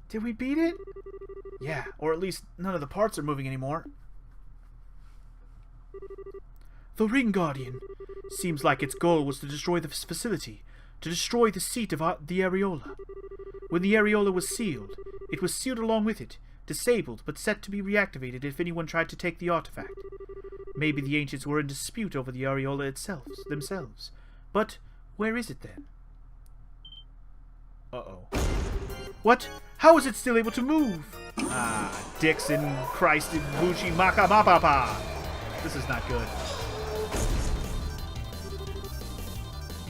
Did we beat it? Yeah, or at least none of the parts are moving anymore. The Ring Guardian. Seems like its goal was to destroy this facility, to destroy the seat of the areola. When the areola was sealed, it was sealed along with it, disabled but set to be reactivated if anyone tried to take the artifact. Maybe the ancients were in dispute over the areola themselves. But where is it then? Uh-oh. What? How is it still able to move? Ah, Dixon, Christ, Bushi, Maka, Mapapa. This is not good.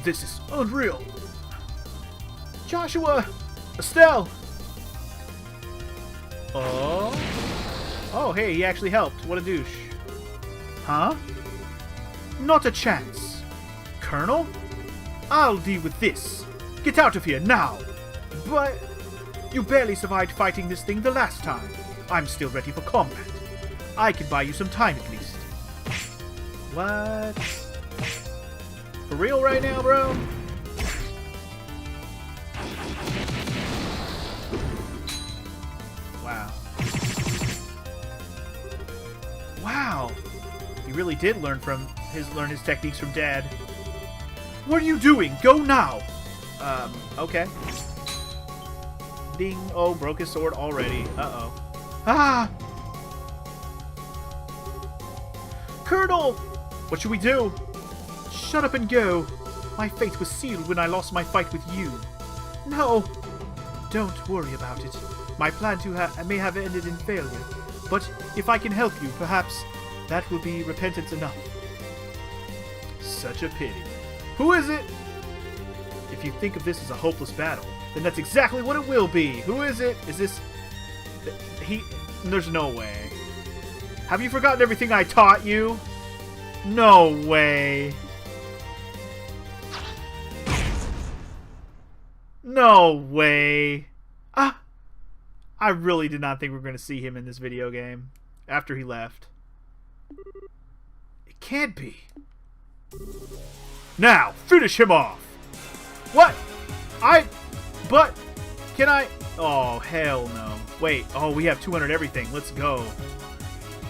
This is unreal. Joshua! Estelle! Oh? Oh, hey, he actually helped. What a douche. Huh? Not a chance. Colonel? I'll deal with this. Get out of here now. But you barely survived fighting this thing the last time. I'm still ready for combat. I can buy you some time at least. What? For real right now, bro? Wow. Wow. He really did learn his techniques from Dad. What are you doing? Go now. Okay. Ding. Oh, broke his sword already. Uh-oh. Ah! Colonel! What should we do? Shut up and go. My fate was sealed when I lost my fight with you. No. Don't worry about it. My plan may have ended in failure. But if I can help you, perhaps that will be repentance enough. Such a pity. Who is it? If you think of this as a hopeless battle, then that's exactly what it will be. Who is it? Is this... There's no way. Have you forgotten everything I taught you? No way. No way. Ah! I really did not think we were going to see him in this video game after he left. It can't be. Now, finish him off. What? But, can I? Oh, hell no. Wait, oh, we have 200 everything. Let's go.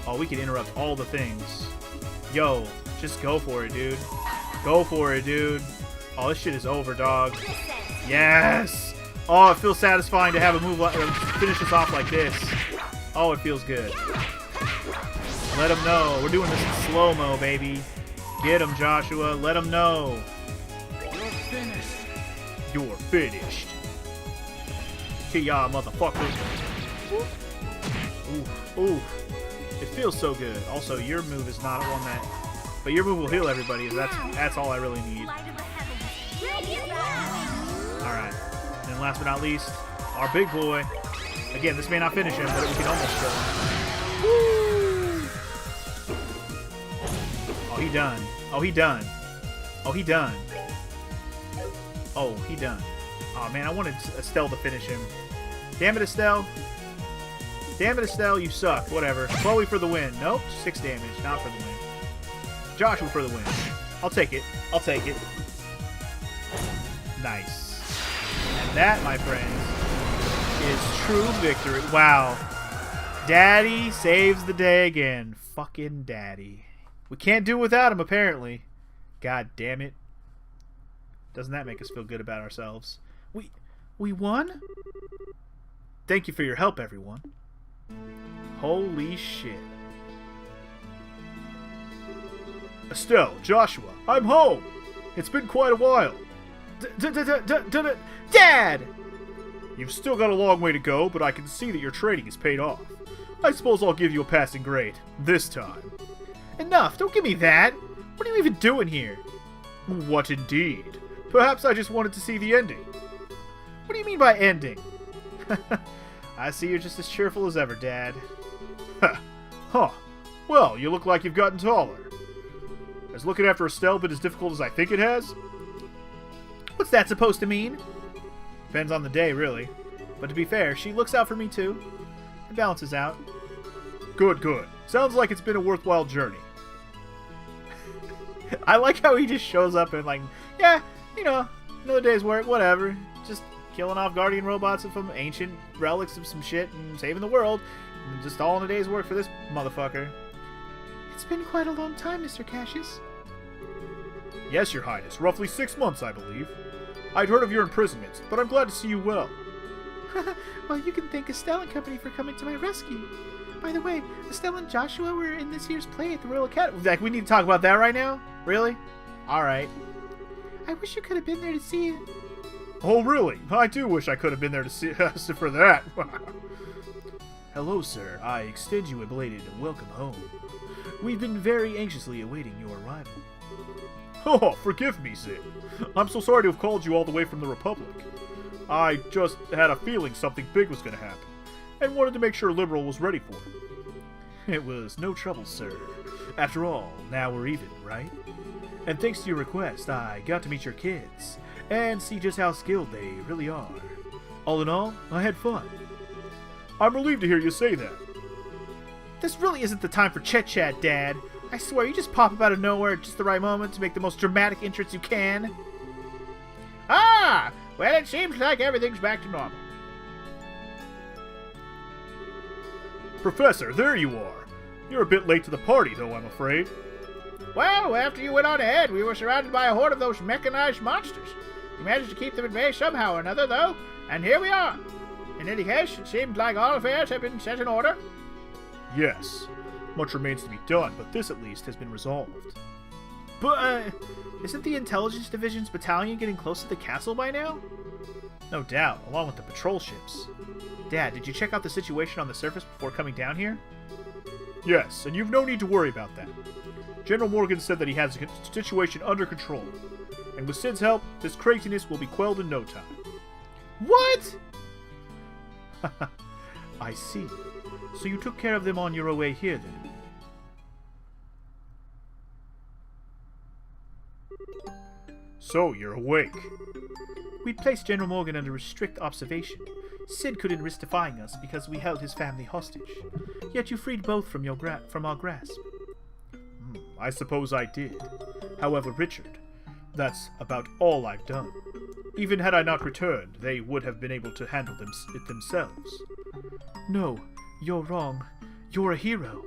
Oh, we can interrupt all the things. Yo, just go for it, dude. Go for it, dude. Oh, this shit is over, dog. Yes! Oh, it feels satisfying to have a move finish us off like this. Oh, it feels good. Let him know. We're doing this in slow-mo, baby. Get him, Joshua. Let him know. You're finished. You're finished. Kia, motherfucker. Ooh, ooh. It feels so good. Also, your move is not one that... But your move will heal everybody. That's all I really need. Alright. And then last but not least, our big boy. Again, this may not finish him, but we can almost kill him. Woo! Oh, he done. Oh, he done. Oh, he done. Oh, he done. Oh, man, I wanted Estelle to finish him. Damn it, Estelle. Damn it, Estelle, you suck. Whatever. Chloe for the win. Nope, 6 damage. Not for the win. Joshua for the win. I'll take it. I'll take it. Nice. And that, my friends, is true victory. Wow. Daddy saves the day again. Fucking Daddy. We can't do without him, apparently. God damn it. Doesn't that make us feel good about ourselves? We won? Thank you for your help, everyone. Holy shit. Estelle, Joshua, I'm home. It's been quite a while. Dad! You've still got a long way to go, but I can see that your training has paid off. I suppose I'll give you a passing grade. This time. Enough, don't give me that. What are you even doing here? What indeed? Perhaps I just wanted to see the ending. What do you mean by ending? I see you're just as cheerful as ever, Dad. Huh. Well, you look like you've gotten taller. Has looking after Estelle been as difficult as I think it has? What's that supposed to mean? Depends on the day, really. But to be fair, she looks out for me too. It balances out. Good, good. Sounds like it's been a worthwhile journey. I like how he just shows up and like, yeah, you know, another day's work, whatever. Just killing off Guardian robots from ancient relics of some shit and saving the world. And just all in a day's work for this motherfucker. It's been quite a long time, Mr. Cassius. Yes, Your Highness. Roughly 6 months, I believe. I'd heard of your imprisonment, but I'm glad to see you well. Well, you can thank Estelle and company for coming to my rescue. By the way, Estelle and Joshua were in this year's play at the Royal Academy. Like, we need to talk about that right now? Really? Alright. I wish you could have been there to see it. Oh, really? I do wish I could have been there to see for that. Hello, sir. I extend you a belated welcome home. We've been very anxiously awaiting your arrival. Oh, forgive me, Sid. I'm so sorry to have called you all the way from the Republic. I just had a feeling something big was going to happen, and wanted to make sure Liberal was ready for it. It was no trouble, sir. After all, now we're even, right? And thanks to your request, I got to meet your kids, and see just how skilled they really are. All in all, I had fun. I'm relieved to hear you say that. This really isn't the time for chit-chat, Dad. I swear, you just pop up out of nowhere at just the right moment to make the most dramatic entrance you can. Ah! Well, it seems like everything's back to normal. Professor, there you are. You're a bit late to the party, though, I'm afraid. Well, after you went on ahead, we were surrounded by a horde of those mechanized monsters. We managed to keep them at bay somehow or another, though, and here we are. In any case, it seems like all affairs have been set in order. Yes. Much remains to be done, but this at least has been resolved. But, isn't the Intelligence Division's battalion getting close to the castle by now? No doubt, along with the patrol ships. Dad, did you check out the situation on the surface before coming down here? Yes, and you've no need to worry about that. General Morgan said that he has the situation under control, and with Sid's help, this craziness will be quelled in no time. What? I see. So you took care of them on your way here, then? So, you're awake. We placed General Morgan under strict observation. Sid couldn't risk defying us because we held his family hostage. Yet you freed both from our grasp. I suppose I did. However, Richard, that's about all I've done. Even had I not returned, they would have been able to handle it themselves. No, you're wrong. You're a hero.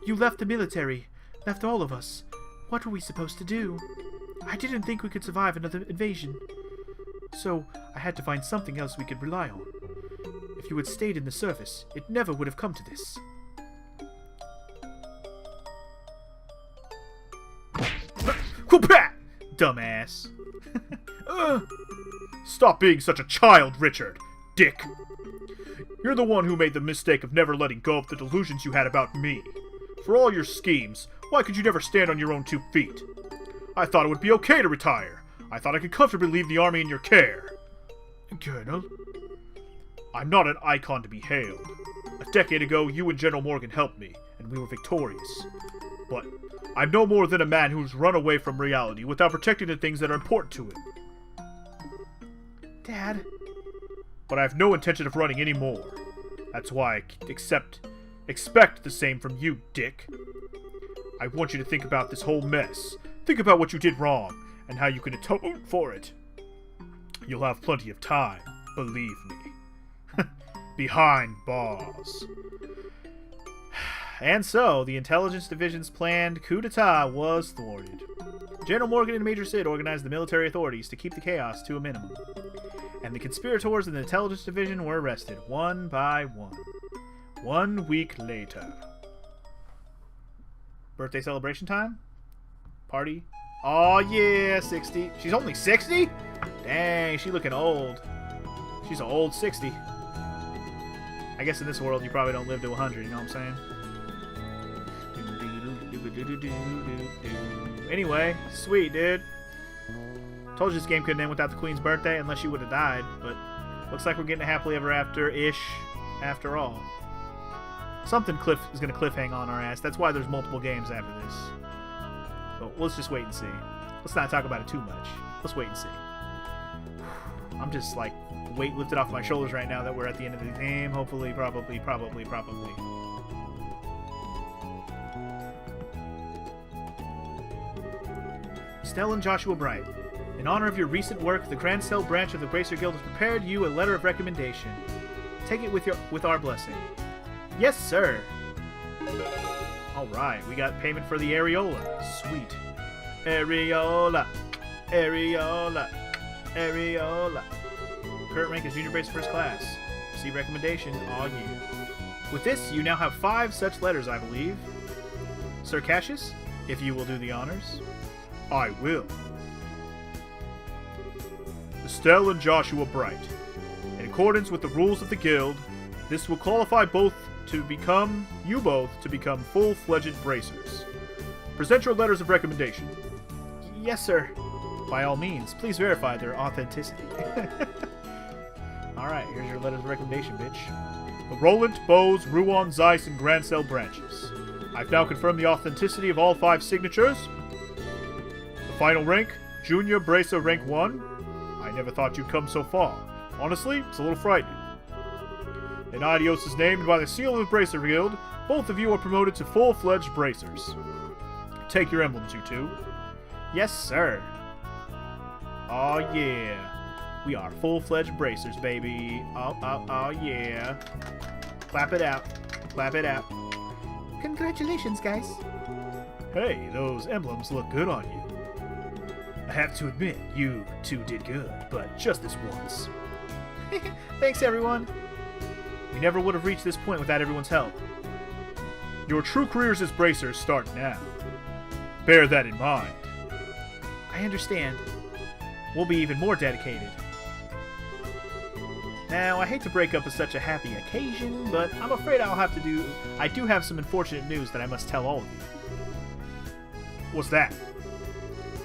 You left the military, left all of us. What were we supposed to do? I didn't think we could survive another invasion. So, I had to find something else we could rely on. If you had stayed in the service, it never would have come to this. Dumbass. Stop being such a child, Richard. Dick. You're the one who made the mistake of never letting go of the delusions you had about me. For all your schemes, why could you never stand on your own 2 feet? I thought it would be okay to retire. I thought I could comfortably leave the army in your care. Colonel? I'm not an icon to be hailed. A decade ago, you and General Morgan helped me, and we were victorious. But I'm no more than a man who's run away from reality without protecting the things that are important to him. Dad? But I have no intention of running anymore. That's why I expect the same from you, Dick. I want you to think about this whole mess. Think about what you did wrong, and how you can atone for it. You'll have plenty of time, believe me. Behind bars. And so, the Intelligence Division's planned coup d'etat was thwarted. General Morgan and Major Sid organized the military authorities to keep the chaos to a minimum. And the conspirators in the Intelligence Division were arrested, one by one. 1 week later. Birthday celebration time? Party? Oh yeah, 60. She's only 60? Dang, she looking old. She's an old 60. I guess in this world you probably don't live to 100, you know what I'm saying? Anyway, sweet, dude. Told you this game couldn't end without the Queen's birthday unless she would have died, but looks like we're getting a happily ever after-ish after all. Something Cliff is going to cliffhang on our ass. That's why there's multiple games after this. But let's just wait and see. Let's not talk about it too much. Let's wait and see. I'm just like weight lifted off my shoulders right now that we're at the end of the game. Hopefully, probably. Estelle and Joshua Bright. In honor of your recent work, the Grand Cell branch of the Bracer Guild has prepared you a letter of recommendation. Take it with our blessing. Yes, sir. Alright, we got payment for the areola. Sweet. Areola. Areola. Areola. Current rank is Junior Bracer First Class. See recommendation. Aw, yeah. With this, you now have 5 such letters, I believe. Sir Cassius, if you will do the honors. I will. Estelle and Joshua Bright. In accordance with the rules of the guild, this will qualify you both to become full-fledged bracers. Present your letters of recommendation. Yes, sir. By all means, please verify their authenticity. Alright, here's your letters of recommendation, bitch. The Roland, Bose, Ruan, Zeiss, and Grand Cell branches. I've now confirmed the authenticity of all 5 signatures. The final rank, Junior Bracer Rank 1. I never thought you'd come so far. Honestly, it's a little frightening. In Adios' name and by the seal of the Bracer Guild, both of you are promoted to full-fledged bracers. Take your emblems, you two. Yes, sir. Aw, yeah. We are full-fledged bracers, baby. Oh, yeah. Clap it out. Clap it out. Congratulations, guys. Hey, those emblems look good on you. I have to admit, you two did good, but just this once. Thanks, everyone. We never would have reached this point without everyone's help. Your true careers as bracers start now. Bear that in mind. I understand. We'll be even more dedicated. Now, I hate to break up with such a happy occasion, but I'm afraid I do have some unfortunate news that I must tell all of you. What's that?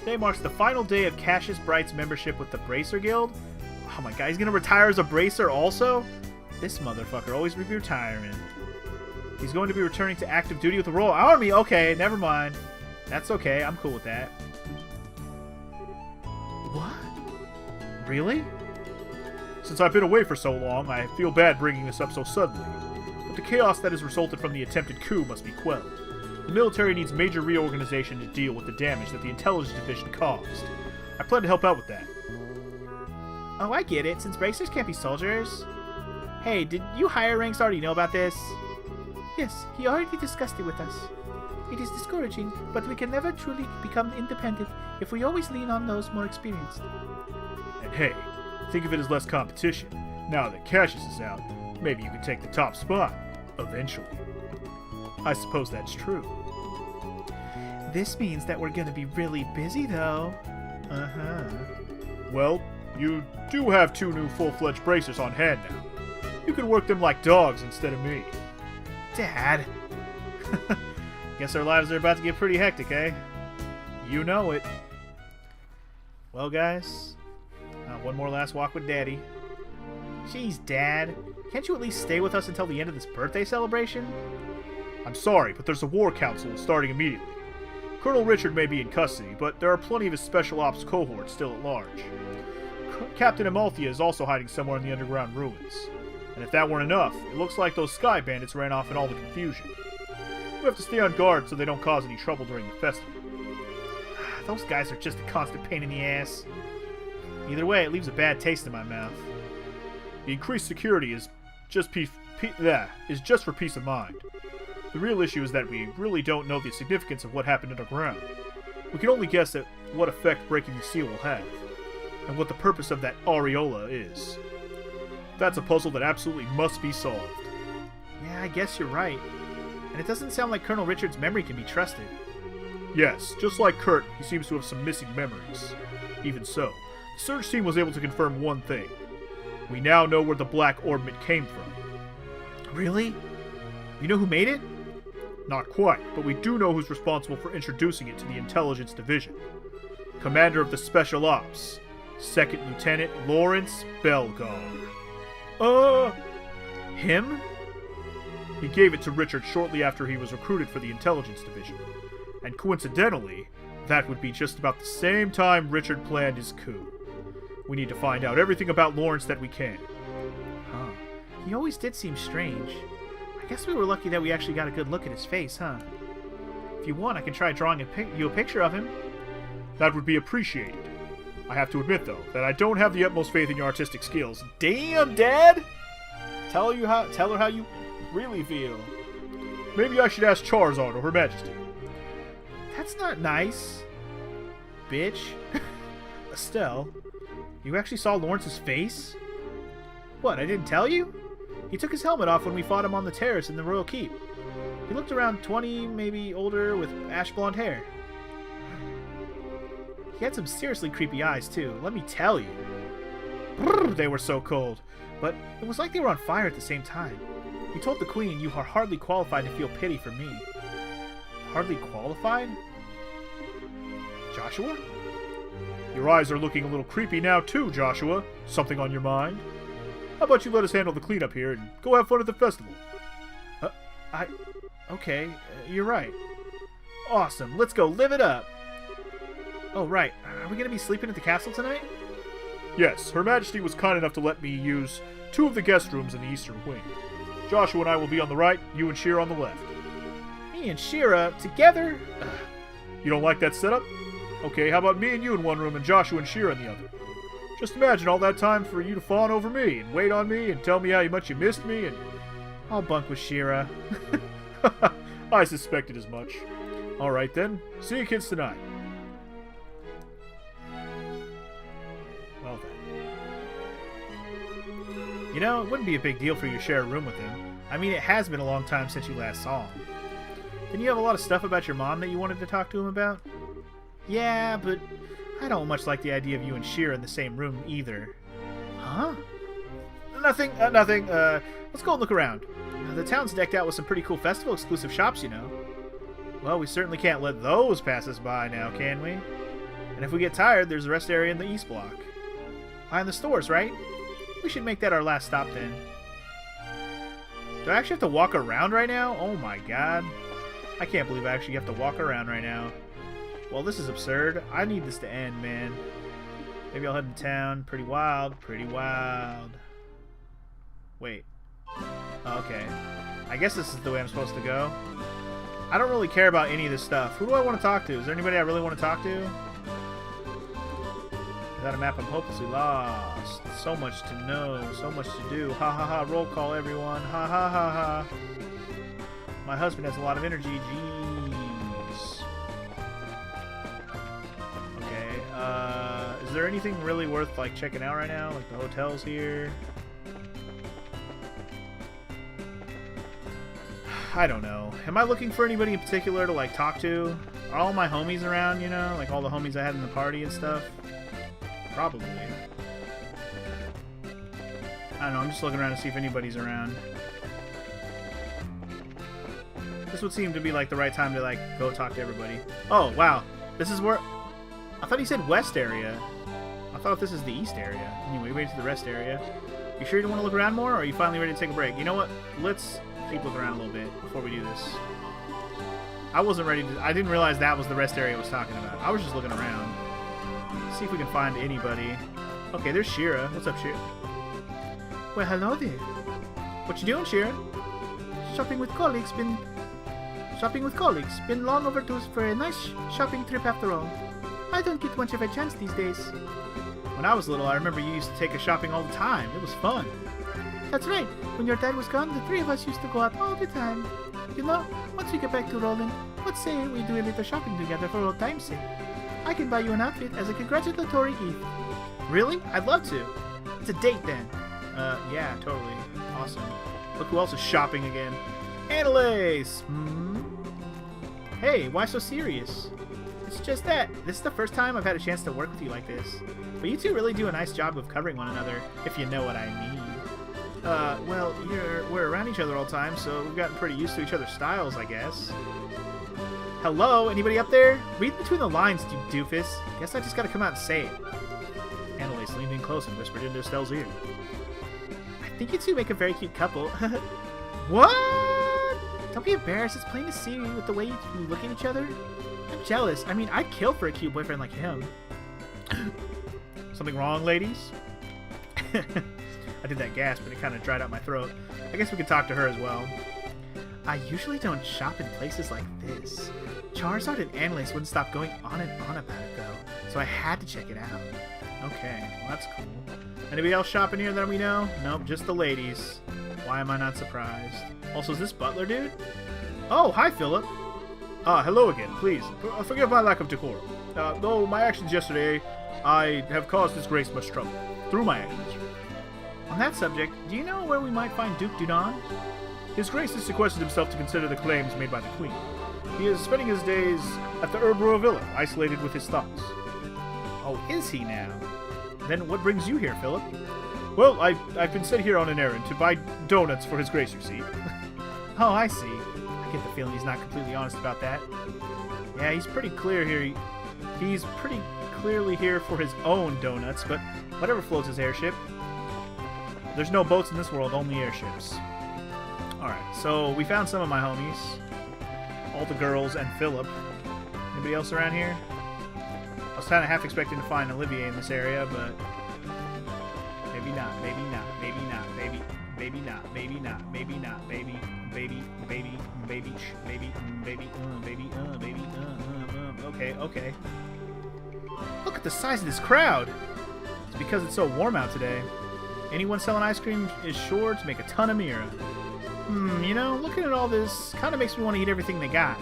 Today marks the final day of Cassius Bright's membership with the Bracer Guild. Oh my god, he's gonna retire as a bracer also? This motherfucker always be retiring. He's going to be returning to active duty with the Royal Army. Okay, never mind. That's okay, I'm cool with that. What? Really? Since I've been away for so long, I feel bad bringing this up so suddenly. But the chaos that has resulted from the attempted coup must be quelled. The military needs major reorganization to deal with the damage that the intelligence division caused. I plan to help out with that. Oh, I get it, since bracers can't be soldiers. Hey, did you higher ranks already know about this? Yes, he already discussed it with us. It is discouraging, but we can never truly become independent if we always lean on those more experienced. And hey, think of it as less competition. Now that Cassius is out, maybe you can take the top spot. Eventually. I suppose that's true. This means that we're gonna be really busy, though. Uh-huh. Well, you do have 2 new full-fledged bracers on hand now. You can work them like dogs instead of me. Dad. Guess our lives are about to get pretty hectic, eh? You know it. Well, guys, one more last walk with Daddy. Jeez, Dad. Can't you at least stay with us until the end of this birthday celebration? I'm sorry, but there's a war council starting immediately. Colonel Richard may be in custody, but there are plenty of his special ops cohorts still at large. Captain Amalthea is also hiding somewhere in the underground ruins. And if that weren't enough, it looks like those sky bandits ran off in all the confusion. We have to stay on guard so they don't cause any trouble during the festival. Those guys are just a constant pain in the ass. Either way, it leaves a bad taste in my mouth. The increased security is just for peace of mind. The real issue is that we really don't know the significance of what happened underground. We can only guess at what effect breaking the seal will have, and what the purpose of that areola is. That's a puzzle that absolutely must be solved. Yeah, I guess you're right. And it doesn't sound like Colonel Richard's memory can be trusted. Yes, just like Kurt, he seems to have some missing memories. Even so, the search team was able to confirm one thing. We now know where the black orbment came from. Really? You know who made it? Not quite, but we do know who's responsible for introducing it to the Intelligence Division. Commander of the Special Ops, Second Lieutenant Lawrence Belgar. Him? He gave it to Richard shortly after he was recruited for the Intelligence Division. And coincidentally, that would be just about the same time Richard planned his coup. We need to find out everything about Lawrence that we can. Huh. He always did seem strange. I guess we were lucky that we actually got a good look at his face, huh? If you want, I can try drawing you a picture of him. That would be appreciated. I have to admit, though, that I don't have the utmost faith in your artistic skills. Damn, Dad! Tell her how you really feel. Maybe I should ask Charizard or Her Majesty. That's not nice. Bitch. Estelle, you actually saw Lawrence's face? What, I didn't tell you? He took his helmet off when we fought him on the terrace in the Royal Keep. He looked around 20, maybe older, with ash blonde hair. He had some seriously creepy eyes, too, let me tell you. Brrr, they were so cold, but it was like they were on fire at the same time. He told the Queen you are hardly qualified to feel pity for me. Hardly qualified? Joshua? Your eyes are looking a little creepy now, too, Joshua. Something on your mind? How about you let us handle the cleanup here and go have fun at the festival? Okay, you're right. Awesome, let's go live it up. Oh, right. Are we going to be sleeping at the castle tonight? Yes, Her Majesty was kind enough to let me use 2 of the guest rooms in the eastern wing. Joshua and I will be on the right, you and Shira on the left. Me and Shira together? You don't like that setup? Okay, how about me and you in one room and Joshua and Shira in the other? Just imagine all that time for you to fawn over me and wait on me and tell me how much you missed me and... I'll bunk with Shira. I suspected as much. Alright then, see you kids tonight. Well then. You know, it wouldn't be a big deal for you to share a room with him. I mean, it has been a long time since you last saw him. Didn't you have a lot of stuff about your mom that you wanted to talk to him about? Yeah, but I don't much like the idea of you and Shira in the same room either. Huh? Nothing. Let's go and look around. The town's decked out with some pretty cool festival-exclusive shops, you know. Well, we certainly can't let those pass us by now, can we? And if we get tired, there's the rest area in the East Block. Behind the stores, right? We should make that our last stop, then. Do I actually have to walk around right now? Oh my god. I can't believe I actually have to walk around right now. Well, this is absurd. I need this to end, man. Maybe I'll head to town. Pretty wild. Pretty wild. Wait. Oh, okay. I guess this is the way I'm supposed to go. I don't really care about any of this stuff. Who do I want to talk to? Is there anybody I really want to talk to? Without a map, I'm hopelessly lost. So much to know. So much to do. Ha ha ha. Roll call, everyone. Ha ha ha ha. My husband has a lot of energy. Jeez. Okay. Is there anything really worth, like, checking out right now? Like, the hotels here? I don't know. Am I looking for anybody in particular to, like, talk to? Are all my homies around, you know? Like, all the homies I had in the party and stuff? Probably. I don't know. I'm just looking around to see if anybody's around. This would seem to be, like, the right time to, like, go talk to everybody. Oh, wow. This is where... I thought he said west area. I thought this is the east area. Anyway, wait to the rest area. You sure you don't want to look around more, or are you finally ready to take a break? You know what? Let's keep looking around a little bit before we do this. I wasn't ready to... I didn't realize that was the rest area I was talking about. I was just looking around. Let's see if we can find anybody. Okay, there's Shira. What's up, Shira? Well, hello there. What you doing, Shira? Shopping with colleagues. Been long overdue for a nice shopping trip after all. I don't get much of a chance these days. When I was little, I remember you used to take us shopping all the time. It was fun. That's right. When your dad was gone, the 3 of us used to go out all the time. You know, once we get back to Roland, let's say we do a little shopping together for old time's sake. I can buy you an outfit as a congratulatory gift. Really? I'd love to. It's a date then. Yeah, totally. Awesome. Look who else is shopping again. Annalise! Hey, why so serious? It's just that. This is the first time I've had a chance to work with you like this. But you two really do a nice job of covering one another, if you know what I mean. Well, we're around each other all the time, so we've gotten pretty used to each other's styles, I guess. Hello? Anybody up there? Read between the lines, you doofus. Guess I just gotta come out and say it. Annalise leaned in close and whispered into Estelle's ear. I think you two make a very cute couple. What? Don't be embarrassed. It's plain to see with the way you look at each other. I'm jealous. I mean, I'd kill for a cute boyfriend like him. Something wrong, ladies? I did that gasp, and it kind of dried out my throat. I guess we could talk to her as well. I usually don't shop in places like this. Charizard and Annalise wouldn't stop going on and on about it, though, so I had to check it out. Okay, well, that's cool. Anybody else shopping here that we know? Nope, just the ladies. Why am I not surprised? Also, is this Butler dude? Oh, hi, Philip. Hello again, please. Forgive my lack of decorum. Though my actions yesterday, I have caused His Grace much trouble. Through my actions. On that subject, do you know where we might find Duke Dudon? His Grace has sequestered himself to consider the claims made by the Queen. He is spending his days at the Herbro Villa, isolated with his thoughts. Oh, is he now? Then what brings you here, Philip? Well, I've been sent here on an errand to buy donuts for His Grace, you see. Oh, I see. I get the feeling he's not completely honest about that. Yeah, he's pretty clear here. He's pretty clearly here for his own donuts, but whatever floats his airship. There's no boats in this world, only airships. Alright, so we found some of my homies. All the girls and Philip. Anybody else around here? I was kind of half expecting to find Olivier in this area, but maybe not, maybe not, maybe not, maybe not, maybe not, maybe not, maybe, okay. Look at the size of this crowd. It's because it's so warm out today. Anyone selling ice cream is sure to make a ton of Mira. You know, looking at all this kind of makes me want to eat everything they got.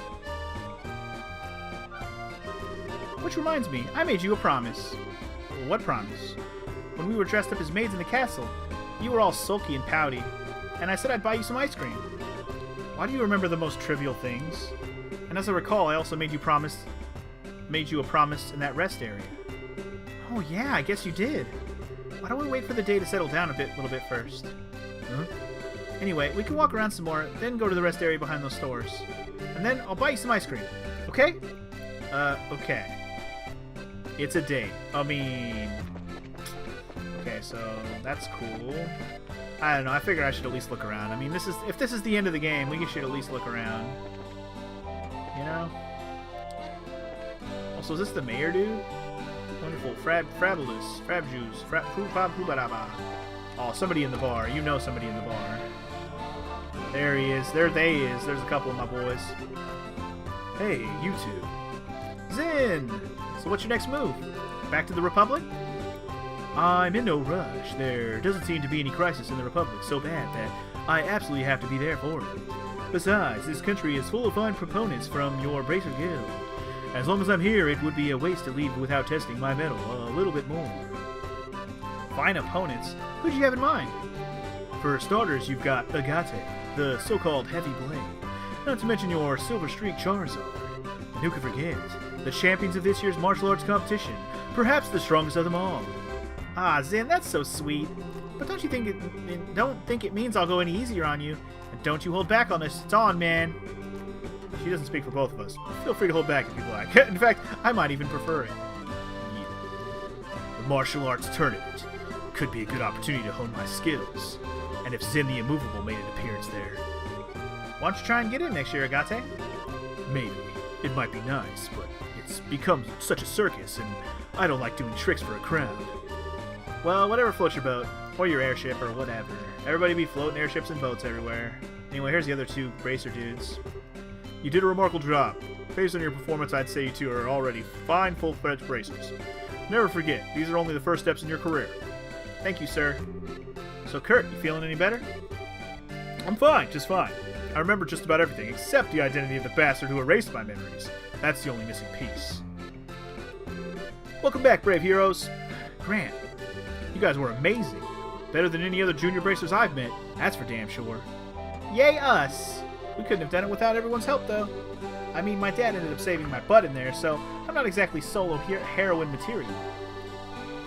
Which reminds me, I made you a promise. What promise? When we were dressed up as maids in the castle, you were all sulky and pouty, and I said I'd buy you some ice cream. Why do you remember the most trivial things? And as I recall, I also made you a promise in that rest area. Oh yeah, I guess you did. Why don't we wait for the day to settle down a little bit first? Huh? Anyway, we can walk around some more, then go to the rest area behind those stores. And then I'll buy you some ice cream. Okay? Okay. It's a date. Okay, so that's cool. I don't know, I figured I should at least look around. I mean, if this is the end of the game, we should at least look around. You know? Also, is this the mayor dude? Wonderful. Frabulous. Frabjuice. Oh, somebody in the bar. You know somebody in the bar. There he is. There they is. There's a couple of my boys. Hey, you two. Zin! So what's your next move? Back to the Republic? I'm in no rush. There doesn't seem to be any crisis in the Republic so bad that I absolutely have to be there for it. Besides, this country is full of fine proponents from your Bracer Guild. As long as I'm here, it would be a waste to leave without testing my mettle a little bit more. Fine opponents? Who'd you have in mind? For starters, you've got Agate, the so-called Heavy Blade. Not to mention your Silver Streak Charizard. And who could forget? The champions of this year's martial arts competition. Perhaps the strongest of them all. Ah, Zin, that's so sweet. But don't think it means I'll go any easier on you. And don't you hold back on this. It's on, man. She doesn't speak for both of us. Feel free to hold back if you'd like. In fact, I might even prefer it. Yeah. The martial arts tournament could be a good opportunity to hone my skills. And if Zin the Immovable made an appearance there. Why don't you try and get in next year, Agate? Maybe. It might be nice, but it's become such a circus, and I don't like doing tricks for a crowd. Well, whatever floats your boat, or your airship, or whatever. Everybody be floating airships and boats everywhere. Anyway, here's the other two Bracer dudes. You did a remarkable job. Based on your performance, I'd say you two are already fine, full-fledged Bracers. Never forget, these are only the first steps in your career. Thank you, sir. So, Kurt, you feeling any better? I'm fine, just fine. I remember just about everything, except the identity of the bastard who erased my memories. That's the only missing piece. Welcome back, brave heroes. Grant, you guys were amazing. Better than any other junior Bracers I've met, that's for damn sure. Yay us! We couldn't have done it without everyone's help, though. I mean, my dad ended up saving my butt in there, so I'm not exactly solo heroine material.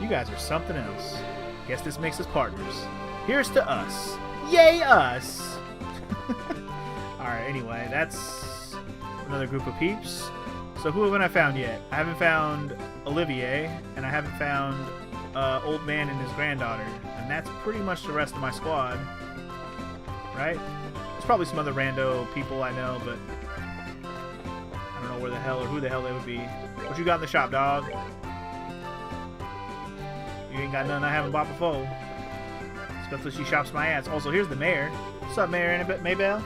You guys are something else. Guess this makes us partners. Here's to us. Yay us! Alright, anyway, that's another group of peeps. So who haven't I found yet? I haven't found Olivier, and I haven't found Old Man and his granddaughter. And that's pretty much the rest of my squad. Right? There's probably some other rando people I know, but I don't know where the hell or who the hell they would be. What you got in the shop, dog? You ain't got none I haven't bought before. Especially she shops my ass. Also, here's the mayor. What's up, Mayor Maybell?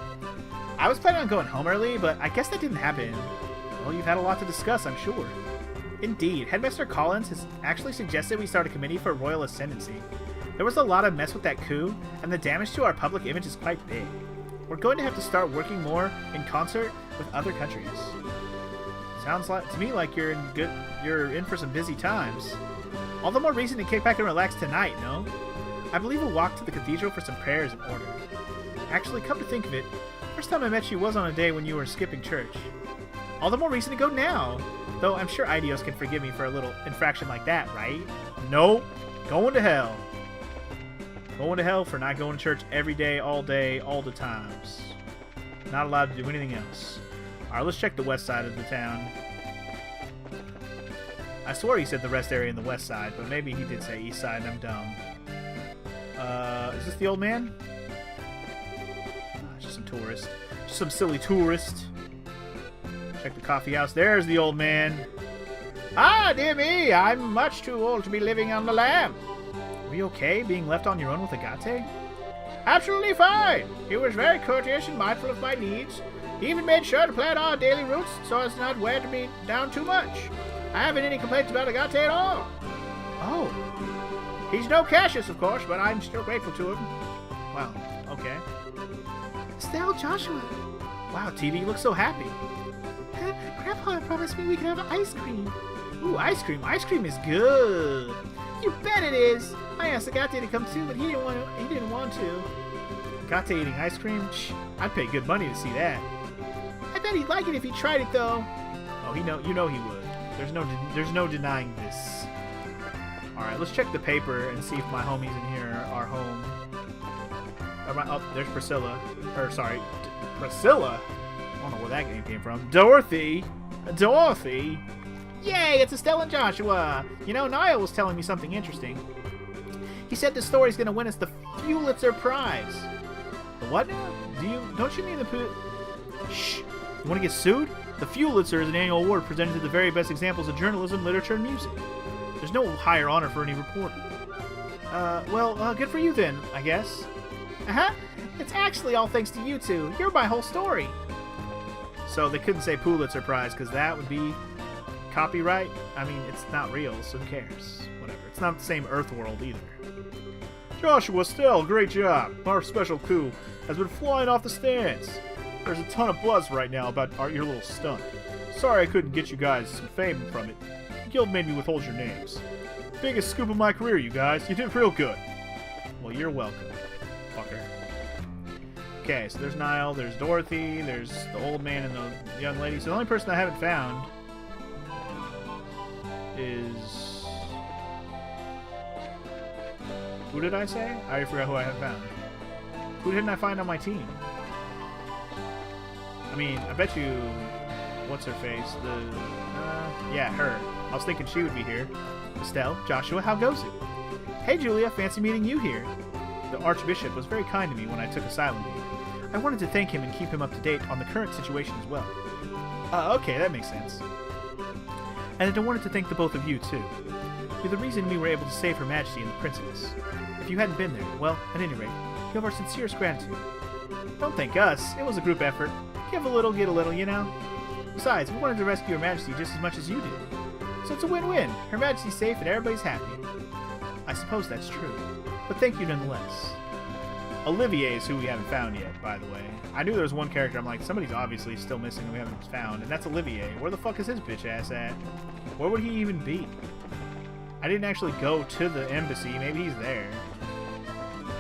I was planning on going home early, but I guess that didn't happen. Well, you've had a lot to discuss, I'm sure. Indeed, Headmaster Collins has actually suggested we start a committee for royal ascendancy. There was a lot of mess with that coup, and the damage to our public image is quite big. We're going to have to start working more in concert with other countries. Sounds like to me like you're in for some busy times. All the more reason to kick back and relax tonight, no? I believe a walk to the cathedral for some prayers in order. Actually, come to think of it, first time I met you was on a day when you were skipping church. All the more reason to go now. Though I'm sure Idios can forgive me for a little infraction like that, right? Nope. Going to hell. Going to hell for not going to church every day, all the times. Not allowed to do anything else. Alright, let's check the west side of the town. I swore he said the rest area in the west side, but maybe he did say east side and I'm dumb. Is this the old man? Just some tourist. Just some silly tourist. Check the coffee house. There's the old man. Ah, dear me, I'm much too old to be living on the lam. Were you okay being left on your own with Agate? Absolutely fine. He was very courteous and mindful of my needs. He even made sure to plan our daily routes so as not wear me down too much. I haven't any complaints about Agate at all. Oh. He's no Cassius, of course, but I'm still grateful to him. Wow, okay. Estelle, Joshua. Wow, TV, you look so happy. Grandpa promised me we could have ice cream. Ooh, ice cream. Ice cream is good. You bet it is. I asked Agate to come too, but he didn't want to. Agate eating ice cream? Shh, I'd pay good money to see that. I bet he'd like it if he tried it, though. Oh, you know he would. There's no denying this. All right, let's check the paper and see if my homies in here are home. Oh, there's Priscilla. Or sorry, Priscilla. I don't know where that name came from. Dorothy. Dorothy. Yay! It's Estelle and Joshua. You know, Niall was telling me something interesting. He said the story's gonna win us the Pulitzer Prize. The what now? Don't you mean the Shh! You want to get sued? The Pulitzer is an annual award presented to the very best examples of journalism, literature, and music. There's no higher honor for any reporter. Well, good for you then, I guess. Uh-huh. It's actually all thanks to you two. You're my whole story. So they couldn't say Pulitzer Prize because that would be copyright. I mean, it's not real, so who cares? Whatever. It's not the same Earth world either. Joshua, Stell, great job. Our special coup has been flying off the stands. There's a ton of buzz right now about your little stunt. Sorry I couldn't get you guys some fame from it. The guild made me withhold your names. Biggest scoop of my career, you guys. You did real good. Well, you're welcome, fucker. Okay, so there's Niall, there's Dorothy, there's the old man and the young lady. So the only person I haven't found is... Who did I say? I already forgot who I haven't found. Who didn't I find on my team? I mean, I bet you... What's her face? Yeah, her. I was thinking she would be here. Estelle, Joshua, how goes it? Hey, Julia, fancy meeting you here. The Archbishop was very kind to me when I took asylum leave. I wanted to thank him and keep him up to date on the current situation as well. Okay, that makes sense. And I wanted to thank the both of you, too. You're the reason we were able to save Her Majesty and the Princess. If you hadn't been there, well, at any rate, you have our sincerest gratitude. Don't thank us. It was a group effort. Give a little, get a little, you know? Besides, we wanted to rescue Her Majesty just as much as you did. So it's a win-win. Her Majesty's safe and everybody's happy. I suppose that's true. But thank you nonetheless. Olivier is who we haven't found yet, by the way. I knew there was one character I'm like, somebody's obviously still missing that we haven't found, and that's Olivier. Where the fuck is his bitch ass at? Where would he even be? I didn't actually go to the embassy. Maybe he's there.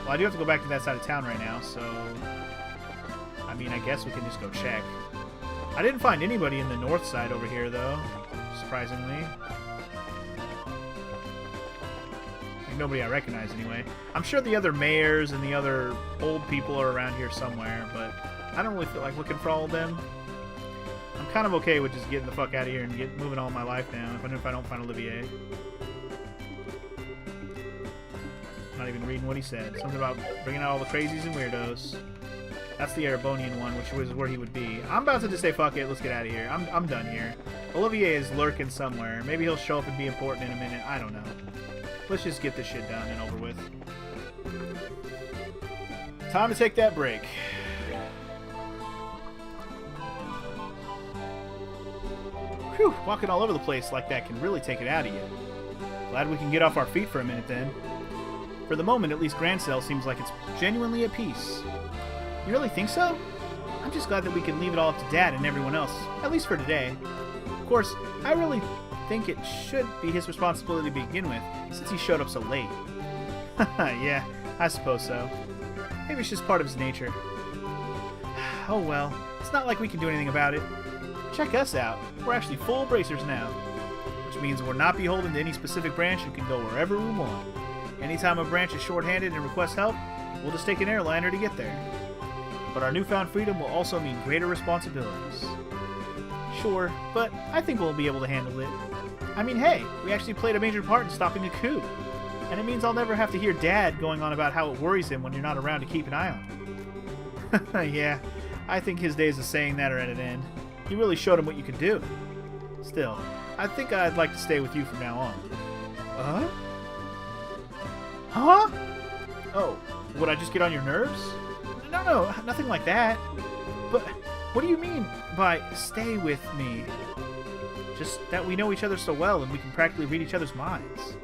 Well, I do have to go back to that side of town right now, so... I mean, I guess we can just go check. I didn't find anybody in the north side over here, though. Surprisingly. Like, nobody I recognize, anyway. I'm sure the other mayors and the other old people are around here somewhere, but I don't really feel like looking for all of them. I'm kind of okay with just getting the fuck out of here and moving all my life now, even if I don't find Olivier. Not even reading what he said. Something about bringing out all the crazies and weirdos. That's the Erebonian one, which was where he would be. I'm about to just say, fuck it, let's get out of here. I'm done here. Olivier is lurking somewhere. Maybe he'll show up and be important in a minute. I don't know. Let's just get this shit done and over with. Time to take that break. Whew, walking all over the place like that can really take it out of you. Glad we can get off our feet for a minute then. For the moment, at least Grancel seems like it's genuinely at peace. You really think so? I'm just glad that we can leave it all up to Dad and everyone else, at least for today. Of course, I really think it should be his responsibility to begin with, since he showed up so late. Yeah, I suppose so. Maybe it's just part of his nature. Oh well, it's not like we can do anything about it. Check us out. We're actually full bracers now. Which means we're not beholden to any specific branch and can go wherever we want. Anytime a branch is short-handed and requests help, we'll just take an airliner to get there. But our newfound freedom will also mean greater responsibilities. Sure, but I think we'll be able to handle it. I mean, hey, we actually played a major part in stopping a coup. And it means I'll never have to hear Dad going on about how it worries him when you're not around to keep an eye on him. Yeah, I think his days of saying that are at an end. You really showed him what you could do. Still, I think I'd like to stay with you from now on. Huh? Oh, would I just get on your nerves? No, nothing like that. But what do you mean by stay with me? Just that we know each other so well and we can practically read each other's minds.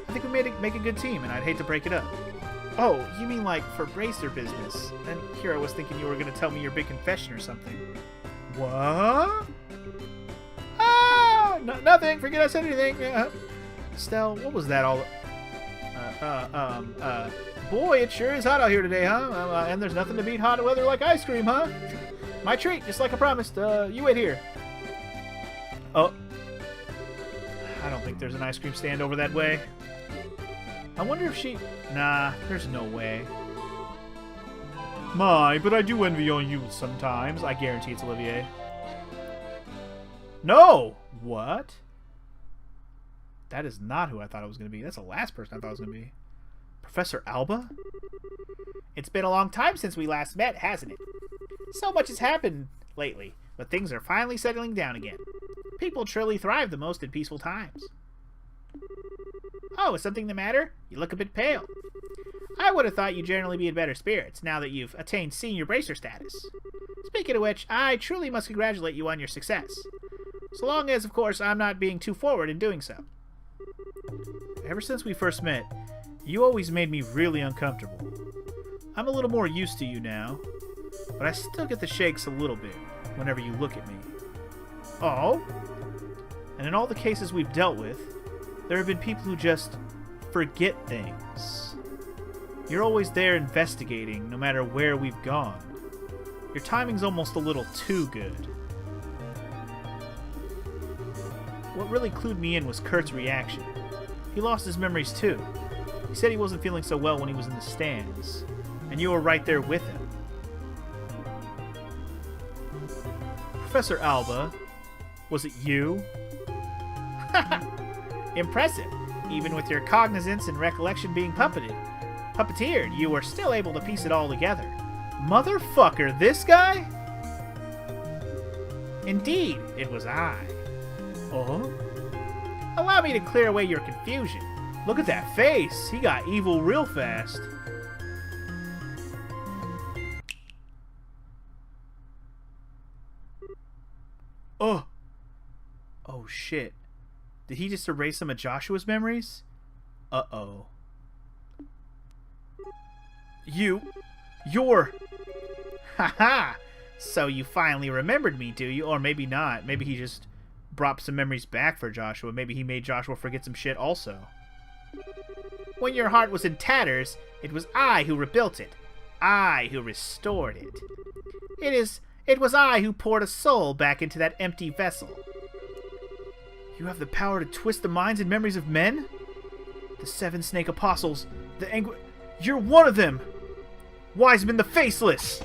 I think we make a good team, and I'd hate to break it up. Oh, you mean like for bracer business? And here I was thinking you were going to tell me your big confession or something. What? Ah! Nothing. Forget I said anything. Estelle, what was that all... Boy, it sure is hot out here today, huh? And there's nothing to beat hot weather like ice cream, huh? My treat, just like I promised. You wait here. Oh. I don't think there's an ice cream stand over that way. I wonder if she... Nah, there's no way. My, but I do envy on you sometimes. I guarantee it's Olivier. No! What? That is not who I thought it was going to be. That's the last person I thought it was going to be. Professor Alba? It's been a long time since we last met, hasn't it? So much has happened lately, but things are finally settling down again. People truly thrive the most in peaceful times. Oh, is something the matter? You look a bit pale. I would have thought you'd generally be in better spirits now that you've attained senior bracer status. Speaking of which, I truly must congratulate you on your success. So long as, of course, I'm not being too forward in doing so. Ever since we first met, you always made me really uncomfortable. I'm a little more used to you now, but I still get the shakes a little bit whenever you look at me. Oh? And in all the cases we've dealt with, there have been people who just forget things. You're always there investigating, no matter where we've gone. Your timing's almost a little too good. What really clued me in was Kurt's reaction. He lost his memories too. He said he wasn't feeling so well when he was in the stands, and you were right there with him. Professor Alba, was it you? Impressive. Even with your cognizance and recollection being puppeteered, you were still able to piece it all together. Motherfucker, this guy? Indeed, it was I. Oh? Allow me to clear away your confusion. Look at that face. He got evil real fast. Oh. Oh, shit. Did he just erase some of Joshua's memories? Uh-oh. You're... Haha! So you finally remembered me, do you? Or maybe not. Maybe he just brought some memories back for Joshua. Maybe he made Joshua forget some shit also. When your heart was in tatters, it was I who rebuilt it. I who restored it. It was I who poured a soul back into that empty vessel. You have the power to twist the minds and memories of men? The 7 snake apostles, the You're one of them! Wiseman the Faceless!